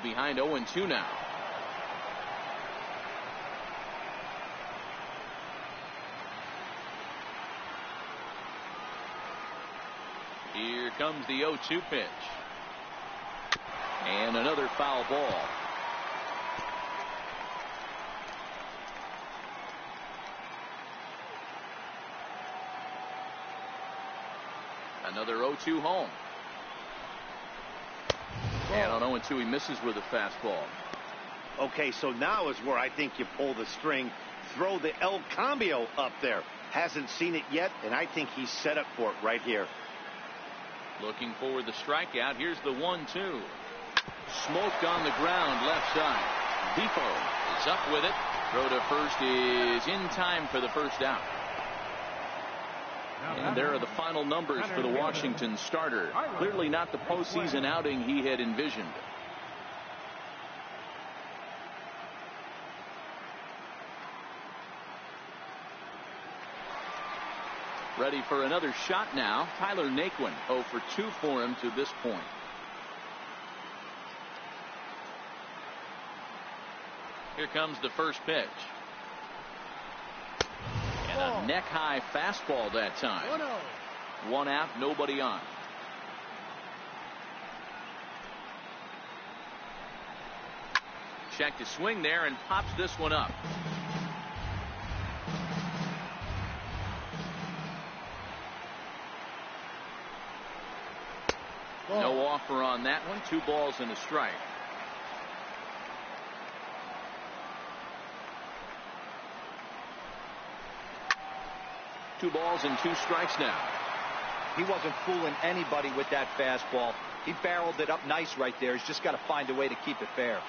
Behind 0-2 now. Here comes the 0-2 pitch. And another foul ball. Another 0-2 home. And on 0-2 he misses with a fastball. Okay, so now is where I think you pull the string. Throw the El Cambio up there. Hasn't seen it yet, and I think he's set up for it right here. Looking for the strikeout. Here's the 1-2. Smoked on the ground left side. Defoe is up with it. Throw to first is in time for the first out. And there are the final numbers for the Washington starter. Clearly not the postseason outing he had envisioned. Ready for another shot now. Tyler Naquin 0 for 2 for him to this point. Here comes the first pitch. And a neck-high fastball that time. 1 out, nobody on. Check to swing there and pops this one up. No offer on that one. 2 balls and a strike. Two balls and 2 strikes now. He wasn't fooling anybody with that fastball. He barreled it up nice right there. He's just got to find a way to keep it fair.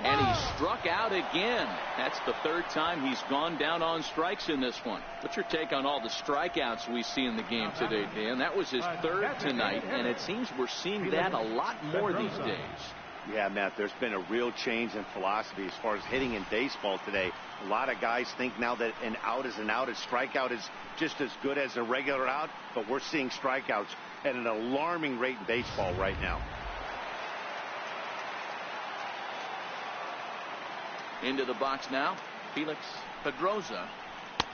And he struck out again. That's the 3rd time he's gone down on strikes in this one. What's your take on all the strikeouts we see in the game today, Dan? That was his 3rd tonight, and it seems we're seeing that a lot more these days. Yeah, Matt, there's been a real change in philosophy as far as hitting in baseball today. A lot of guys think now that an out is an out. A strikeout is just as good as a regular out, but we're seeing strikeouts at an alarming rate in baseball right now. Into the box now, Felix Pedroza,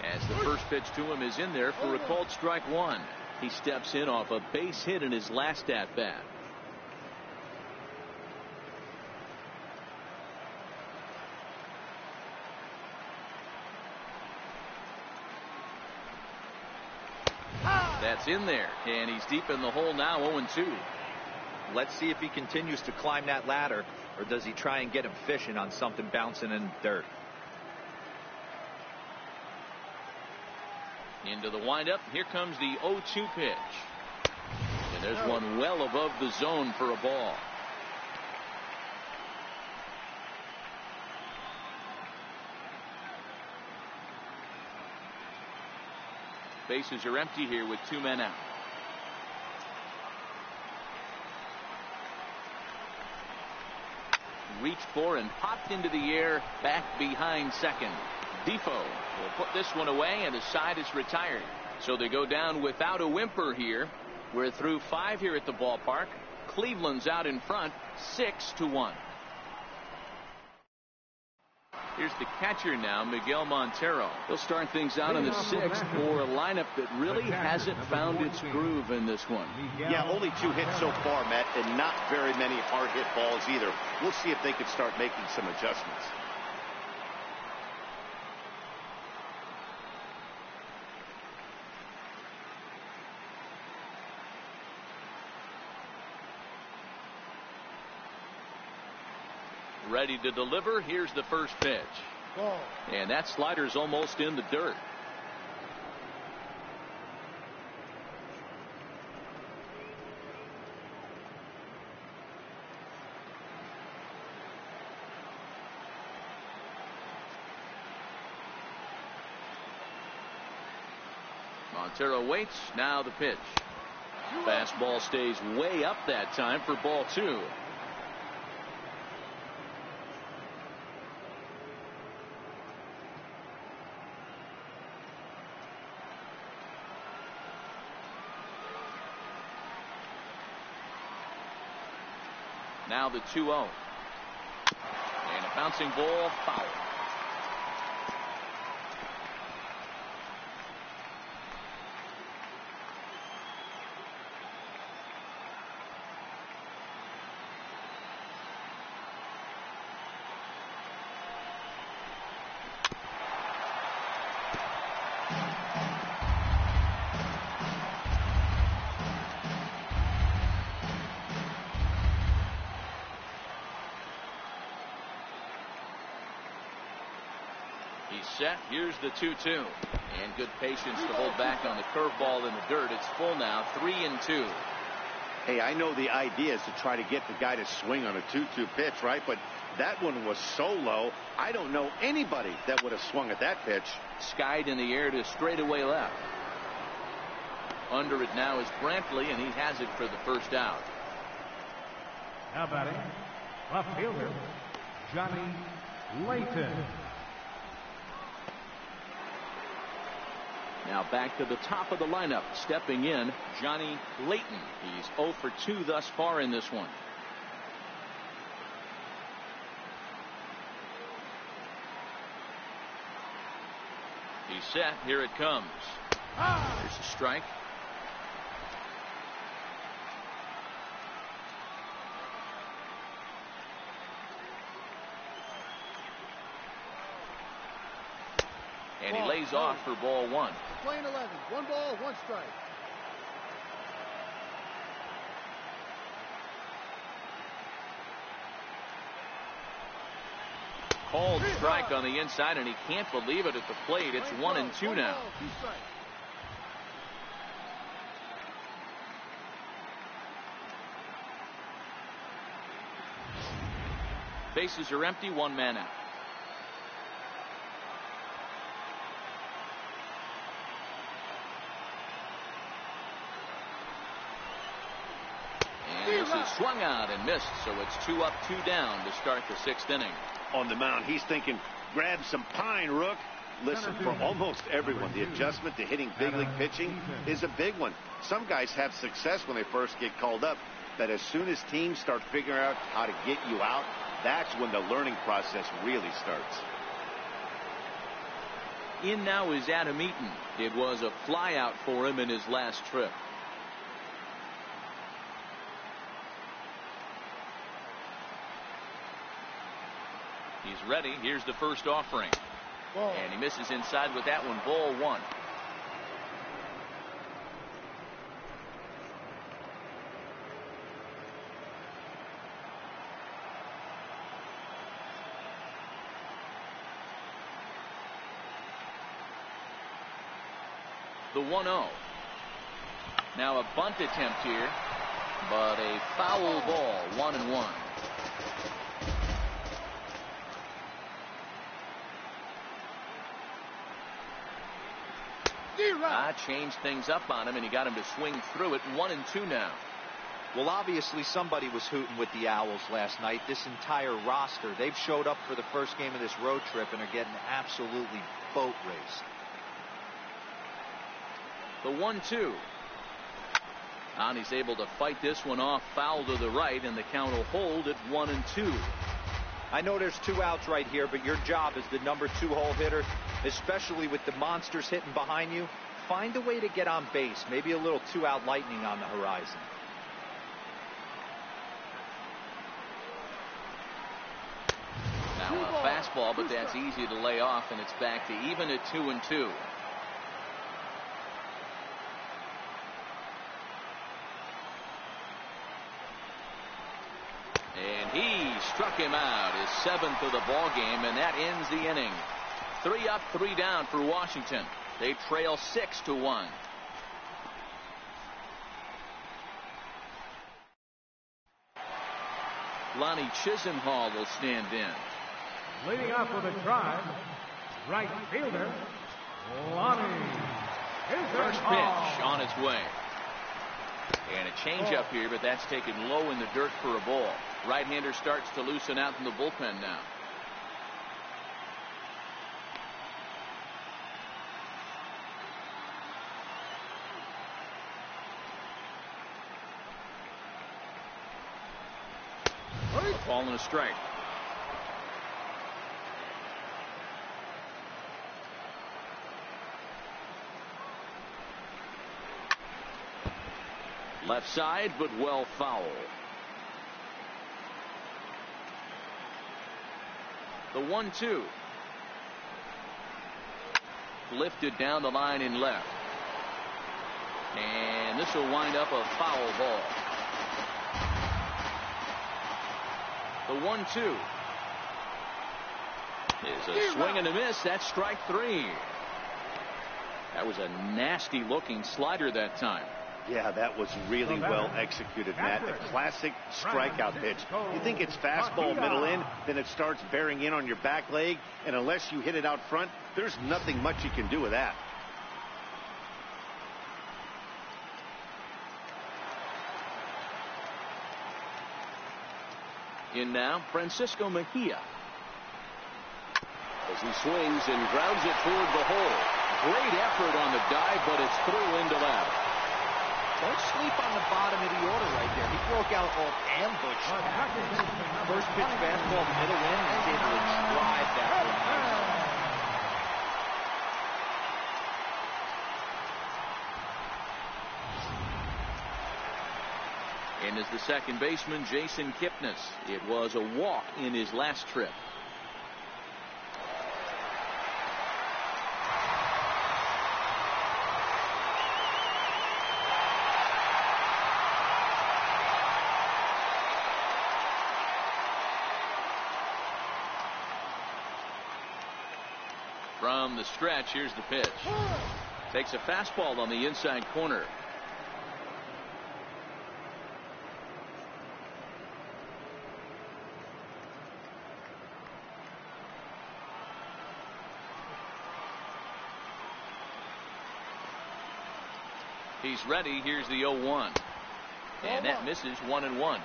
as the first pitch to him is in there for a called strike 1. He steps in off a base hit in his last at bat. That's in there, and he's deep in the hole now, 0-2. Let's see if he continues to climb that ladder, or does he try and get him fishing on something bouncing in the dirt. Into the windup. Here comes the 0-2 pitch. And there's one well above the zone for a ball. Bases are empty here with 2 men out. Reached for and popped into the air back behind second. Defoe will put this one away, and the side is retired. So they go down without a whimper here. We're through 5 here at the ballpark. Cleveland's out in front 6-1. Here's the catcher now, Miguel Montero. He'll start things out in the 6th for a lineup that really hasn't found its groove in this one. Yeah, only 2 hits so far, Matt, and not very many hard hit balls either. We'll see if they can start making some adjustments. Ready to deliver. Here's the first pitch. And that slider's almost in the dirt. Montero waits. Now the pitch. Fastball stays way up that time for ball 2. Now the 2-0. And a bouncing ball, foul. He's set. Here's the 2-2. And good patience to hold back on the curveball in the dirt. It's full now, 3-2. Hey, I know the idea is to try to get the guy to swing on a 2-2 pitch, right? But that one was so low, I don't know anybody that would have swung at that pitch. Skied in the air to straightaway left. Under it now is Brantley, and he has it for the first out. Now batting, left fielder, Johnny Layton. Now back to the top of the lineup. Stepping in, Johnny Layton. He's 0 for 2 thus far in this one. He's set. Here it comes. There's a strike. And he lays off for ball 1. Playing 11. 1 ball, 1 strike. Called strike on the inside, and he can't believe it at the plate. It's 1-2 now. Ball, 2 strikes. Bases are empty, 1 man out. And this is swung out and missed, so it's 2 up, 2 down to start the 6th inning. On the mound, he's thinking, grab some pine, Rook. Listen, for almost everyone, the adjustment to hitting big league pitching is a big one. Some guys have success when they first get called up, but as soon as teams start figuring out how to get you out, that's when the learning process really starts. In now is Adam Eaton. It was a flyout for him in his last trip. He's ready. Here's the first offering. Ball. And he misses inside with that one. Ball 1. The 1-0. Now a bunt attempt here, but a foul ball. 1-1. Changed things up on him, and he got him to swing through it. 1-2 now. Well, obviously somebody was hooting with the Owls last night. This entire roster, they've showed up for the first game of this road trip and are getting absolutely boat raced. The 1-2. And he's able to fight this one off, foul to the right, and the count will hold at 1-2. I know there's 2 outs right here, but your job as the number 2 hole hitter, especially with the monsters hitting behind you, find a way to get on base. Maybe a little 2-out lightning on the horizon. Now a fastball, but that's easy to lay off, and it's back to even at 2-2. And he struck him out, his 7th of the ball game, and that ends the inning. 3 up, 3 down for Washington. They trail 6-1. Lonnie Chisenhall will stand in. Leading off with a drive, right fielder, Lonnie First pitch on its way. And a changeup here, but that's taken low in the dirt for a ball. Right-hander starts to loosen out in the bullpen now. A ball and a strike. Left side, but well foul. The 1-2. Lifted down the line in left. And this will wind up a foul ball. The 1-2. Is a swing and a miss. That's strike 3. That was a nasty looking slider that time. Yeah, that was really well executed, Matt. A classic strikeout pitch. You think it's fastball middle in, then it starts bearing in on your back leg, and unless you hit it out front, there's nothing much you can do with that. In now, Francisco Mejia. As he swings and grounds it toward the hole. Great effort on the dive, but it's through into left. Don't sleep on the bottom of the order right there. He broke out all ambush tactics. First pitch fastball middle in, and was able to drive that one. And as the second baseman, Jason Kipnis. It was a walk in his last trip. From the stretch, here's the pitch. Takes a fastball on the inside corner. He's ready. Here's the 0-1. And that misses 1-1.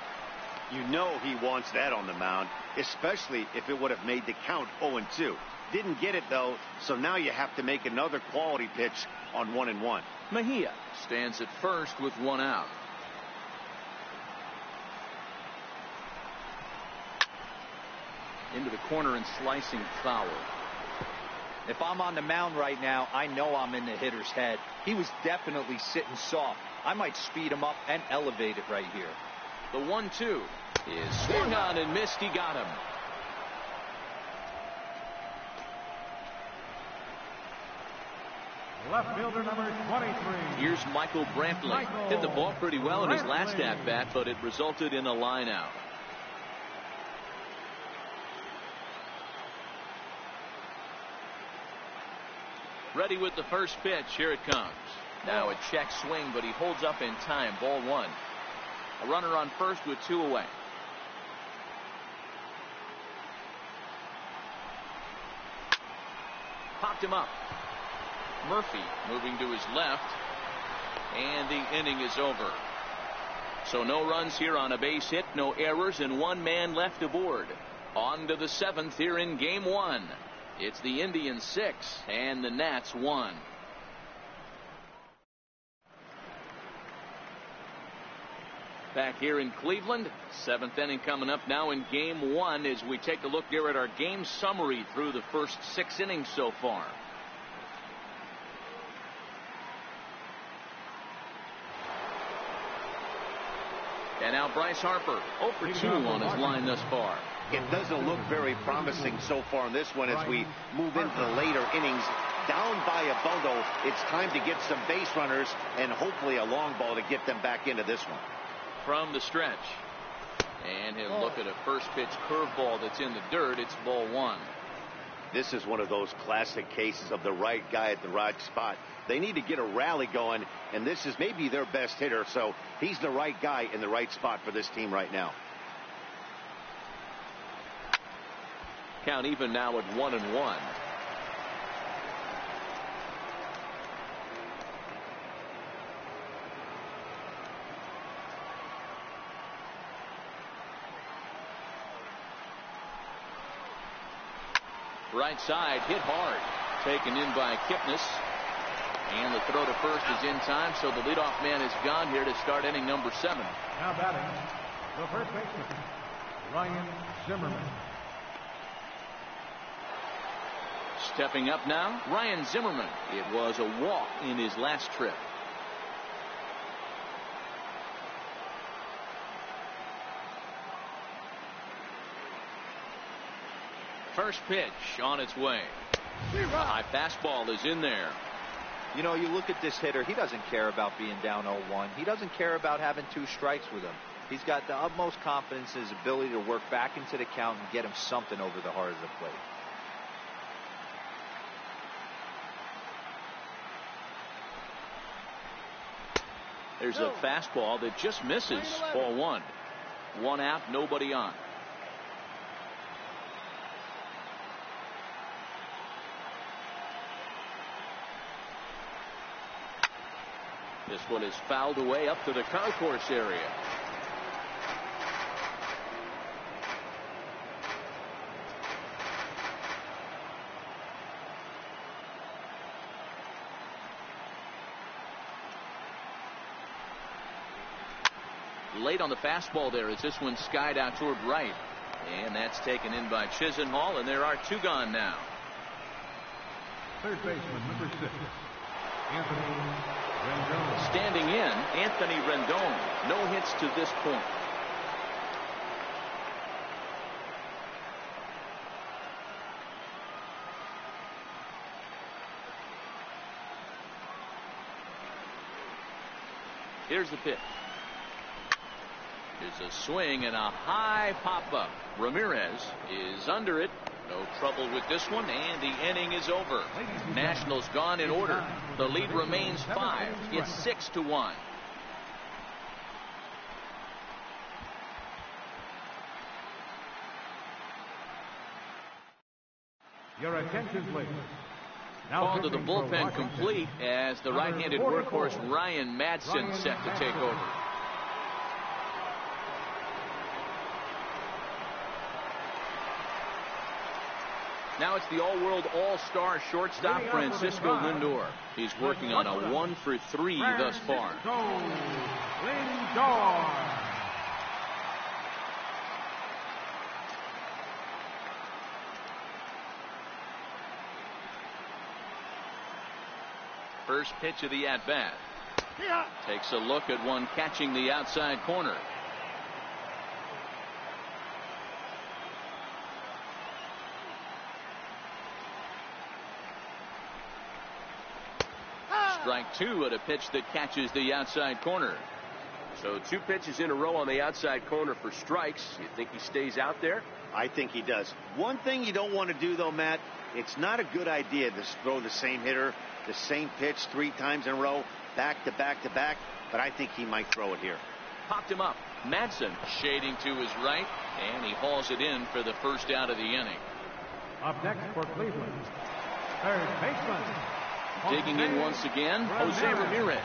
You know he wants that on the mound, especially if it would have made the count 0-2. Didn't get it, though, so now you have to make another quality pitch on 1-1. Mejia stands at first with one out. Into the corner and slicing foul. If I'm on the mound right now, I know I'm in the hitter's head. He was definitely sitting soft. I might speed him up and elevate it right here. The 1-2 is swung on and missed. He got him. Left fielder number 23. Here's Michael Brantley. Hit the ball pretty well in his last at bat, but it resulted in a line out. Ready with the first pitch. Here it comes. Now a check swing, but he holds up in time. Ball 1. A runner on first with 2 away. Popped him up. Murphy moving to his left, and the inning is over. So no runs here on a base hit, no errors, and 1 man left aboard. On to the 7th here in game 1. It's the Indians 6 and the Nats 1. Back here in Cleveland, 7th inning coming up now in game 1 as we take a look here at our game summary through the first 6 innings so far. And now Bryce Harper, 0 for 2 on his line thus far. It doesn't look very promising so far in this one as we move into the later innings. Down by a bundle, it's time to get some base runners and hopefully a long ball to get them back into this one. From the stretch. And he'll look at a first pitch curveball that's in the dirt. It's ball 1. This is one of those classic cases of the right guy at the right spot. They need to get a rally going, and this is maybe their best hitter, so he's the right guy in the right spot for this team right now. Count even now at 1-1. Right side, hit hard. Taken in by Kipnis. And the throw to first is in time, so the leadoff man is gone here to start inning number 7. Now batting, the first baseman, Ryan Zimmerman. Stepping up now, Ryan Zimmerman. It was a walk in his last trip. First pitch on its way. High fastball is in there. You know, you look at this hitter, he doesn't care about being down 0-1. He doesn't care about having 2 strikes with him. He's got the utmost confidence in his ability to work back into the count and get him something over the heart of the plate. There's a fastball that just misses. Ball one. One out, nobody on. This one is fouled away up to the concourse area. Late on the fastball there as this one skied out toward right. And that's taken in by Chisenhall, and there are two gone now. Third baseman, number 6, Anthony Rendon. Standing in, Anthony Rendon. No hits to this point. Here's the pitch. There's a swing and a high pop-up. Ramirez is under it. No trouble with this one, and the inning is over. Nationals gone in order. The lead remains 5. It's 6-1. Your attention, please. Call to the bullpen complete as the right-handed workhorse Ryan Madson set to take over. Now it's the all-world all-star shortstop Francisco Lindor. He's working on a 1-for-3 thus far. Lindor. First pitch of the at-bat. Takes a look at one catching the outside corner. Strike two at a pitch that catches the outside corner. So 2 pitches in a row on the outside corner for strikes. You think he stays out there? I think he does. One thing you don't want to do, though, Matt, it's not a good idea to throw the same hitter, the same pitch 3 times in a row, back to back to back, but I think he might throw it here. Popped him up. Madsen shading to his right, and he hauls it in for the first out of the inning. Up next for Cleveland, third baseman. Digging in once again, Jose Ramirez.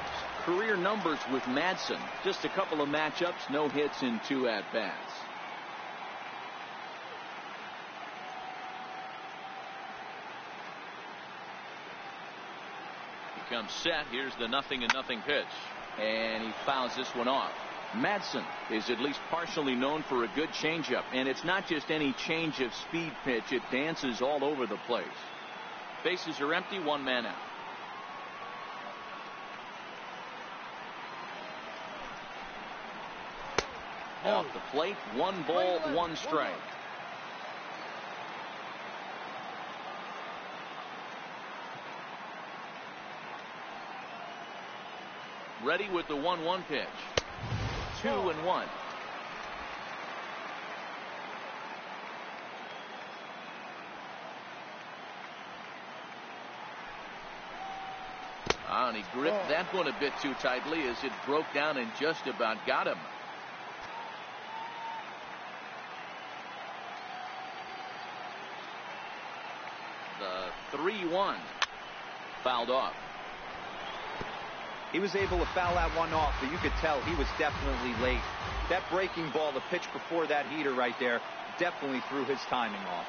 Career numbers with Madsen. Just a couple of matchups, no hits in 2 at-bats. He comes set. Here's the 0-0 pitch. And he fouls this one off. Madsen is at least partially known for a good changeup. And it's not just any change of speed pitch. It dances all over the place. Bases are empty, 1 man out. Off the plate, 1 ball, 1 strike. Ready with the 1-1 pitch. 2-1. And he gripped that one a bit too tightly as it broke down and just about got him. The 3-1 fouled off. He was able to foul that one off, but you could tell he was definitely late. That breaking ball, the pitch before that heater right there, definitely threw his timing off.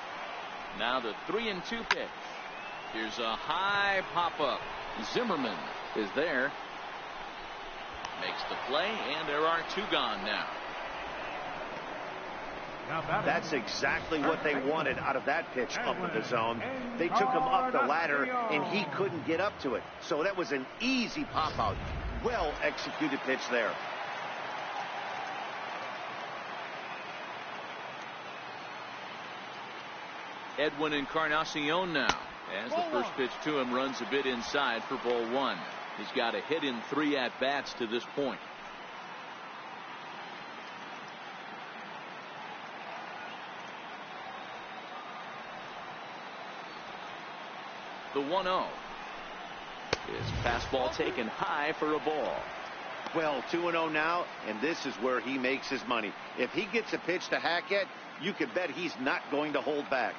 Now the 3-2 pitch. Here's a high pop-up. Zimmerman is there. Makes the play, and there are 2 gone now. That's exactly what they wanted out of that pitch up in the zone. They took him up the ladder, and he couldn't get up to it. So that was an easy pop-out. Well-executed pitch there. Edwin Encarnacion now, as the first pitch to him runs a bit inside for ball 1. He's got a hit in 3 at-bats to this point. The 1-0. His fastball taken high for a ball. Well, 2-0 now, and this is where he makes his money. If he gets a pitch to Hackett, you can bet he's not going to hold back.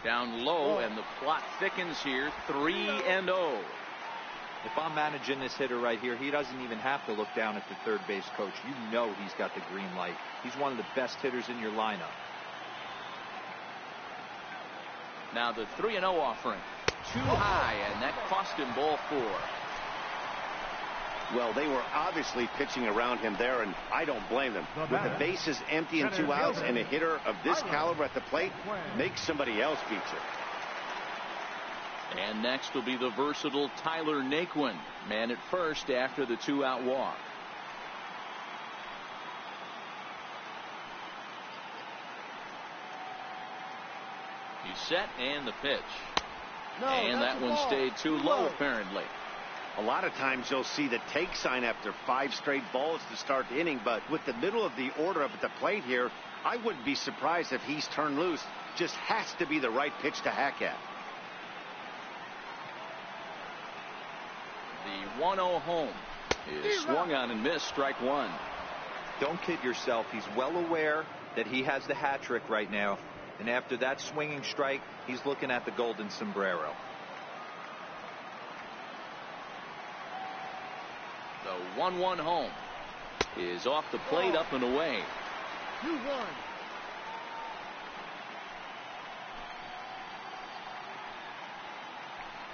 Down low, and the plot thickens here. 3-0. If I'm managing this hitter right here, he doesn't even have to look down at the third base coach. You know he's got the green light. He's one of the best hitters in your lineup. Now the 3-0 offering. Too high, and that cost him ball 4. Well, they were obviously pitching around him there, and I don't blame them. With the bases empty and 2 outs, and a hitter of this caliber at the plate makes somebody else beat you. And next will be the versatile Tyler Naquin, man at first after the 2-out walk. He's set, and the pitch. And that one stayed too low, apparently. A lot of times you'll see the take sign after 5 straight balls to start the inning, but with the middle of the order up at the plate here, I wouldn't be surprised if he's turned loose. Just has to be the right pitch to hack at. The 1-0 home is swung on and missed. Strike 1. Don't kid yourself. He's well aware that he has the hat trick right now. And after that swinging strike, he's looking at the golden sombrero. The 1-1 home is off the plate, up and away. 2-1.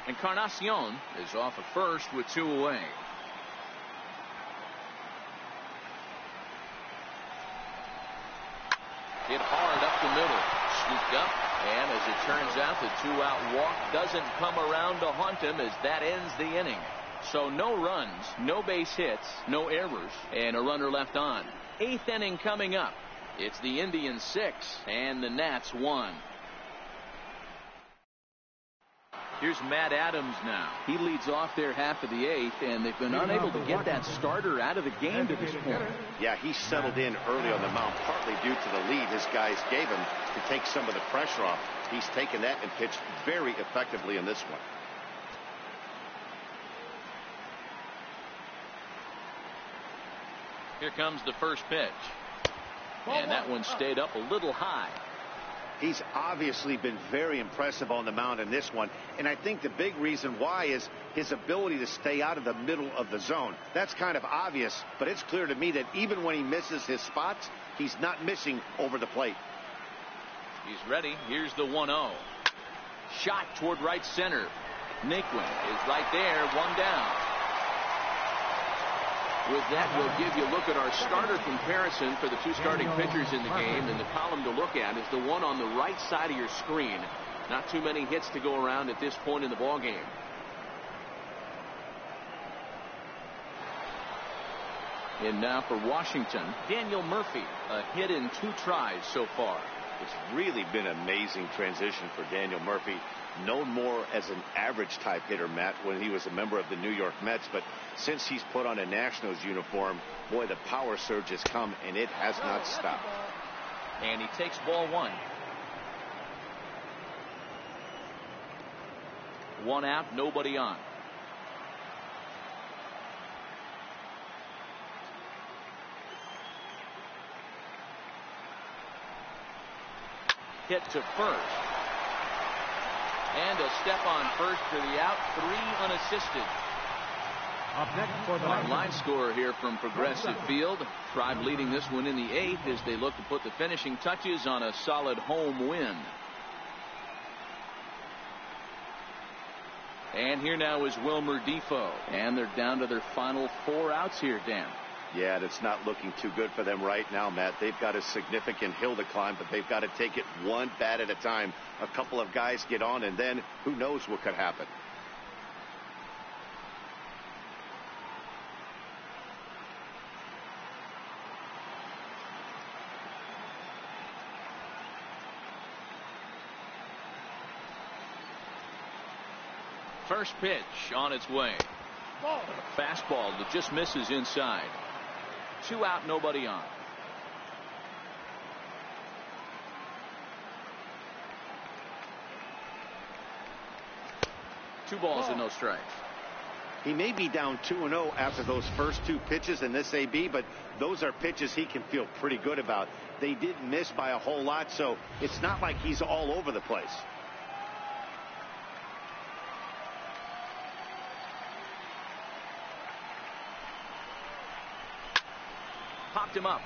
Encarnacion is off at first with 2 away. Hit hard up the middle. Scooped up, and as it turns out, the 2-out walk doesn't come around to haunt him as that ends the inning. So no runs, no base hits, no errors, and a runner left on. 8th inning coming up. It's the Indians 6 and the Nats 1. Here's Matt Adams now. He leads off their half of the 8th, and they've been unable to get that starter out of the game to this point. Yeah, he settled in early on the mound, partly due to the lead his guys gave him to take some of the pressure off. He's taken that and pitched very effectively in this one. Here comes the first pitch. And that one stayed up a little high. He's obviously been very impressive on the mound in this one, and I think the big reason why is his ability to stay out of the middle of the zone. That's kind of obvious, but it's clear to me that even when he misses his spots, he's not missing over the plate. He's ready. Here's the 1-0. Shot toward right center. Naquin is right there, 1 down. With that, we'll give you a look at our starter comparison for the 2 starting pitchers in the game. And the column to look at is the one on the right side of your screen. Not too many hits to go around at this point in the ballgame. And now for Washington, Daniel Murphy, a hit in 2 tries so far. It's really been an amazing transition for Daniel Murphy, known more as an average type hitter, Matt, when he was a member of the New York Mets. But since he's put on a Nationals uniform, boy, the power surge has come, and it has not stopped. And he takes ball 1. 1 out, nobody on. Hit to first. And a step on first for the out. 3 unassisted. Up next for the Our line scorer here from Progressive Field. Tribe leading this one in the 8th as they look to put the finishing touches on a solid home win. And here now is Wilmer Defoe. And they're down to their final 4 outs here, Dan. Yeah, it's not looking too good for them right now, Matt. They've got a significant hill to climb, but they've got to take it one bat at a time. A couple of guys get on, and then who knows what could happen. First pitch on its way. A fastball that just misses inside. 2 out, nobody on. 2 balls and no strikes. He may be down 2-0 after those first 2 pitches in this AB, but those are pitches he can feel pretty good about. They didn't miss by a whole lot, so it's not like he's all over the place. Popped him up.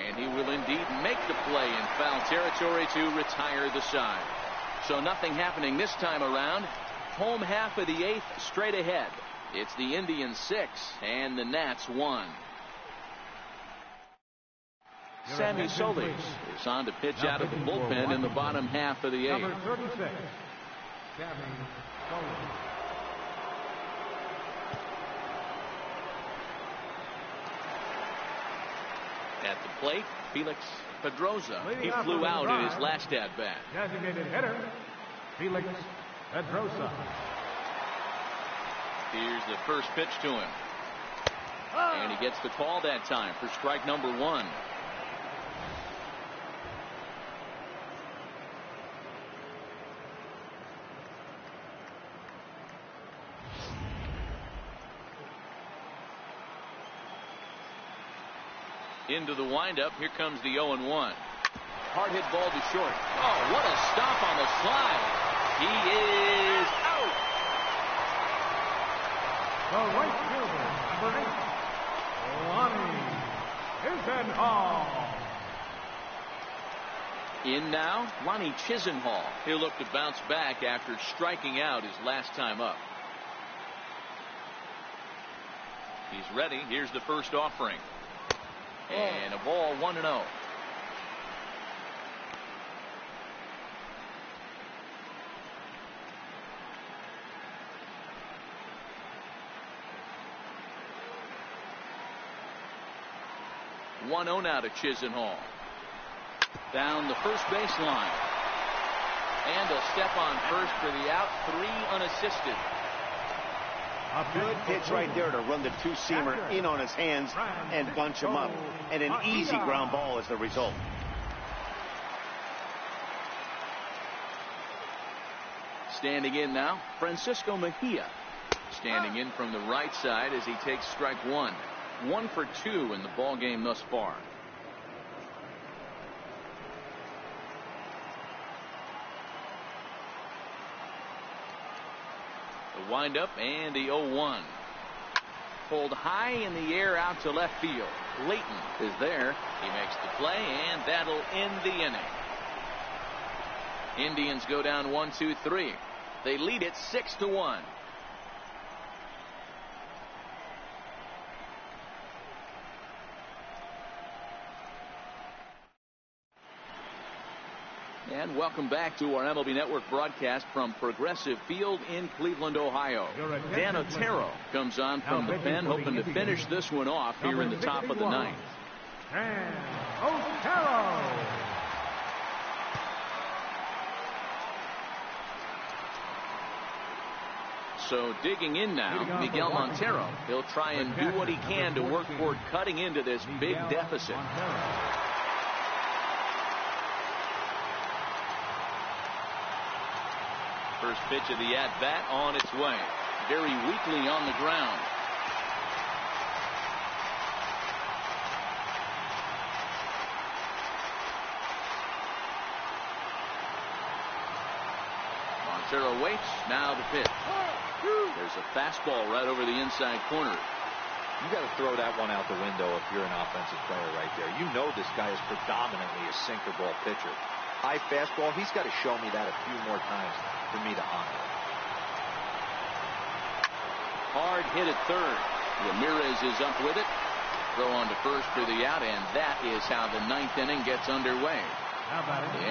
And he will indeed make the play in foul territory to retire the side. So nothing happening this time around. Home half of the 8th straight ahead. It's the Indians 6 and the Nats 1. Sammy Solis is on to pitch out of the bullpen in the bottom half of the 8th. Number 36, Sammy Solis. At the plate, Felix Pedrosa. He flew out in his last at-bat. Designated hitter, Felix Pedrosa. Here's the first pitch to him. And he gets the call that time for strike number 1. Into the windup. Here comes the 0-1. Hard hit ball to short. Oh, what a stop on the slide. He is out. The right fielder, number 8, Lonnie Chisenhall. In now, Lonnie Chisenhall. He'll look to bounce back after striking out his last time up. He's ready. Here's the first offering. And a ball 1-0. Now to Chisenhall. Down the first baseline. And a step on first for the out. 3 unassisted. A good pitch right there to run the 2-seamer in on his hands and bunch him up. And an easy ground ball as the result. Standing in now, Francisco Mejia. Standing in from the right side as he takes strike 1. 1 for 2 in the ball game thus far. The windup and the 0-1. Pulled high in the air out to left field. Layton is there. He makes the play, and that'll end the inning. Indians go down 1-2-3. They lead it 6-1. And welcome back to our MLB Network broadcast from Progressive Field in Cleveland, Ohio. Dan Otero comes on from the pen, hoping to finish this one off here in the top of the 9th. Dan Otero. So digging in now, Miguel Montero. He'll try and do what he can to work toward cutting into this big deficit. First pitch of the at-bat on its way. Very weakly on the ground. Montero waits. Now the pitch. There's a fastball right over the inside corner. You got to throw that one out the window if you're an offensive player right there. You know this guy is predominantly a sinker ball pitcher. High fastball, he's got to show me that a few more times for me to honor it. Hard hit at third. Ramirez is up with it. Throw on to first for the out, and that is how the 9th inning gets underway.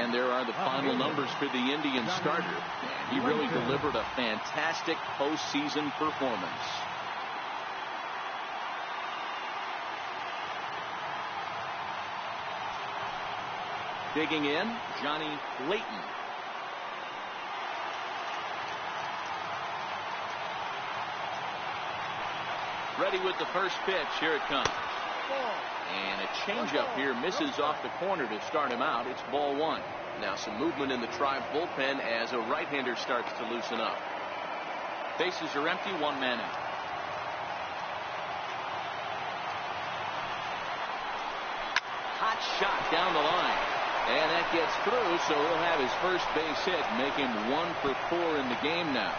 And there are the final numbers for the Indians starter. And he really delivered a fantastic postseason performance. Digging in, Johnny Layton. Ready with the first pitch. Here it comes. And a changeup here misses off the corner to start him out. It's ball one. Now some movement in the Tribe bullpen as a right-hander starts to loosen up. Bases are empty, one man out. Hot shot down the line. And that gets through, so he'll have his first base hit, make him 1 for 4 in the game now.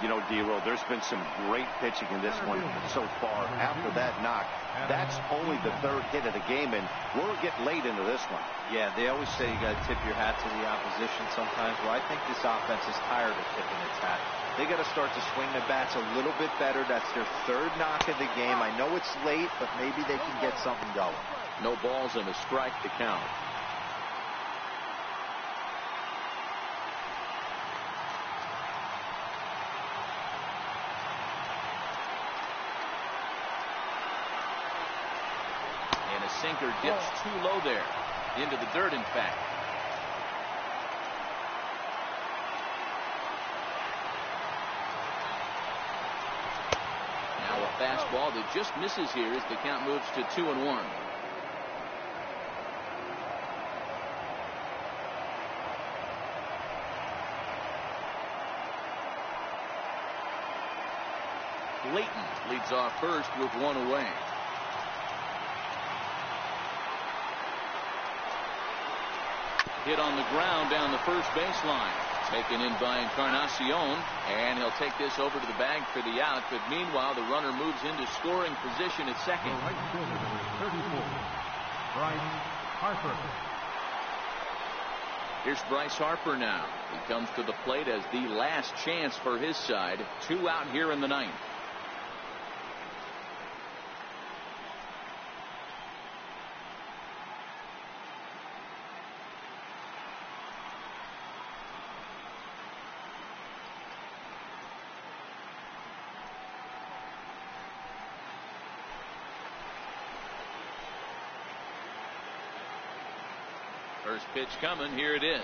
You know, D-Roll, there's been some great pitching in this one so far. After that knock, that's only the 3rd hit of the game, and we're getting late into this one. Yeah, they always say you got to tip your hat to the opposition sometimes. Well, I think this offense is tired of tipping its hat. They got to start to swing the bats a little bit better. That's their 3rd knock of the game. I know it's late, but maybe they can get something going. No balls and a strike to count. And a sinker dips too low there. Into the dirt, in fact. Now a fastball that just misses here as the count moves to 2-1. Layton leads off first with 1 away. Hit on the ground down the first baseline. Taken in by Encarnacion, and he'll take this over to the bag for the out. But meanwhile, the runner moves into scoring position at second. The right fielder, 34, Bryce Harper. Here's Bryce Harper now. He comes to the plate as the last chance for his side. 2 out here in the 9th. First pitch coming. Here it is.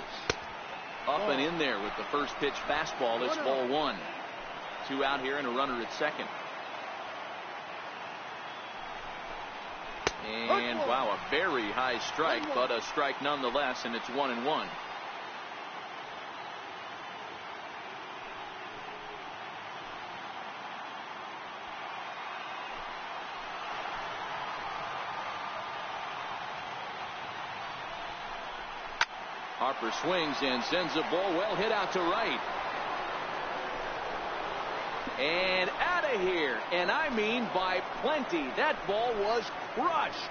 Up and in there with the first pitch fastball. It's ball 1. 2 out here and a runner at second. And wow, a very high strike, but a strike nonetheless, and it's 1-1. Harper swings and sends a ball well hit out to right. And out of here. And I mean by plenty. That ball was crushed.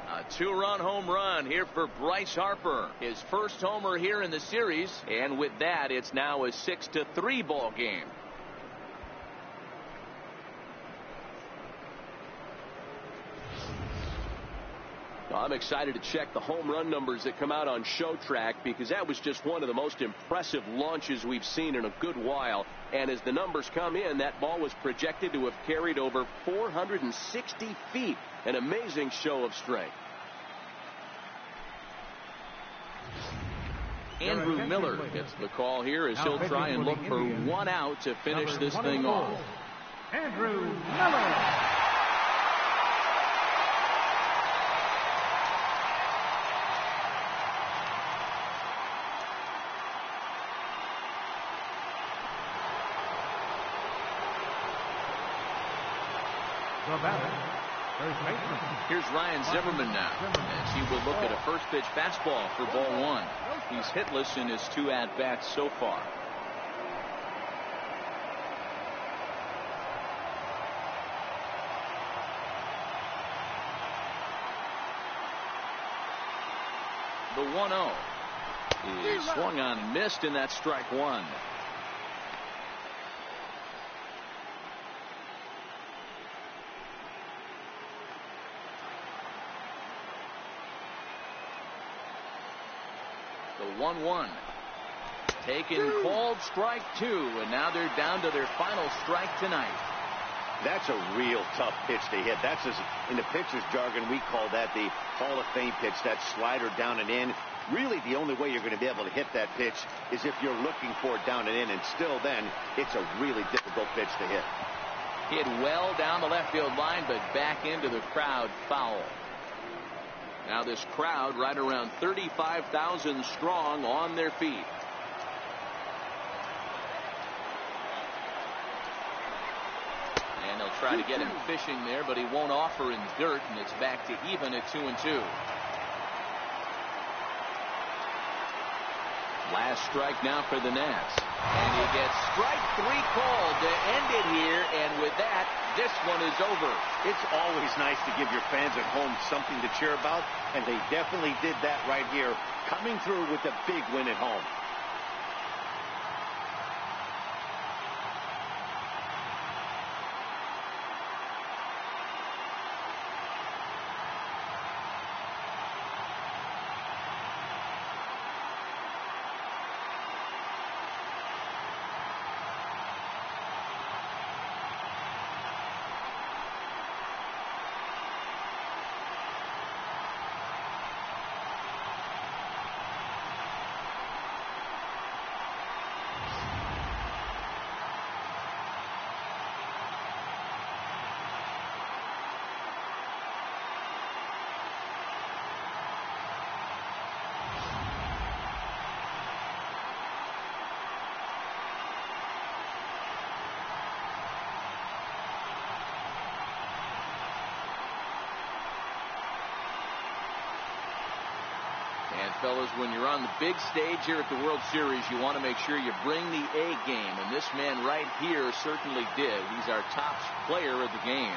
A 2-run home run here for Bryce Harper. His first homer here in the series. And with that, it's now a 6-3 ball game. I'm excited to check the home run numbers that come out on Showtrack, because that was just one of the most impressive launches we've seen in a good while. And as the numbers come in, that ball was projected to have carried over 460 feet. An amazing show of strength. Andrew Miller gets the call here as he'll try and look for 1 out to finish this thing off. Andrew Miller. Here's Ryan Zimmerman now, as he will look at a first pitch fastball for ball 1. He's hitless in his 2 at-bats so far. The 1-0 is swung on and missed, and that's strike 1. The 1-1 taken, called strike 2, and now they're down to their final strike tonight. That's a real tough pitch to hit. That's, in the pitcher's jargon, we call that the Hall of Fame pitch. That slider down and in. Really, the only way you're going to be able to hit that pitch is if you're looking for it down and in, and still then, it's a really difficult pitch to hit. Hit well down the left field line, but back into the crowd, foul. Now this crowd right around 35,000 strong on their feet. And they'll try to get him fishing there, but he won't offer in dirt, and it's back to even at 2-2. Last strike now for the Nats. And he gets strike 3 called to end it here, and with that, this one is over. It's always nice to give your fans at home something to cheer about, and they definitely did that right here, coming through with a big win at home. And fellas, when you're on the big stage here at the World Series, you want to make sure you bring the A game, and this man right here certainly did. He's our top player of the game.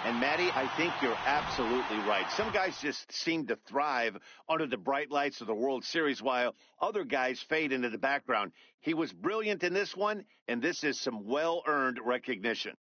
And Matty, I think you're absolutely right. Some guys just seem to thrive under the bright lights of the World Series, while other guys fade into the background. He was brilliant in this one, and this is some well-earned recognition.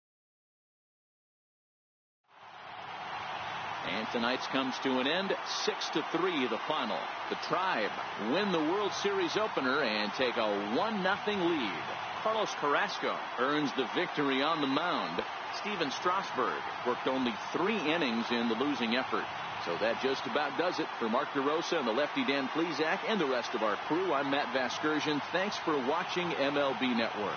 And tonight's comes to an end, 6-3 the final. The Tribe win the World Series opener and take a 1-0 lead. Carlos Carrasco earns the victory on the mound. Steven Strasburg worked only 3 innings in the losing effort. So that just about does it. For Mark DeRosa and the lefty Dan Plesac and the rest of our crew, I'm Matt Vasgersian. Thanks for watching MLB Network.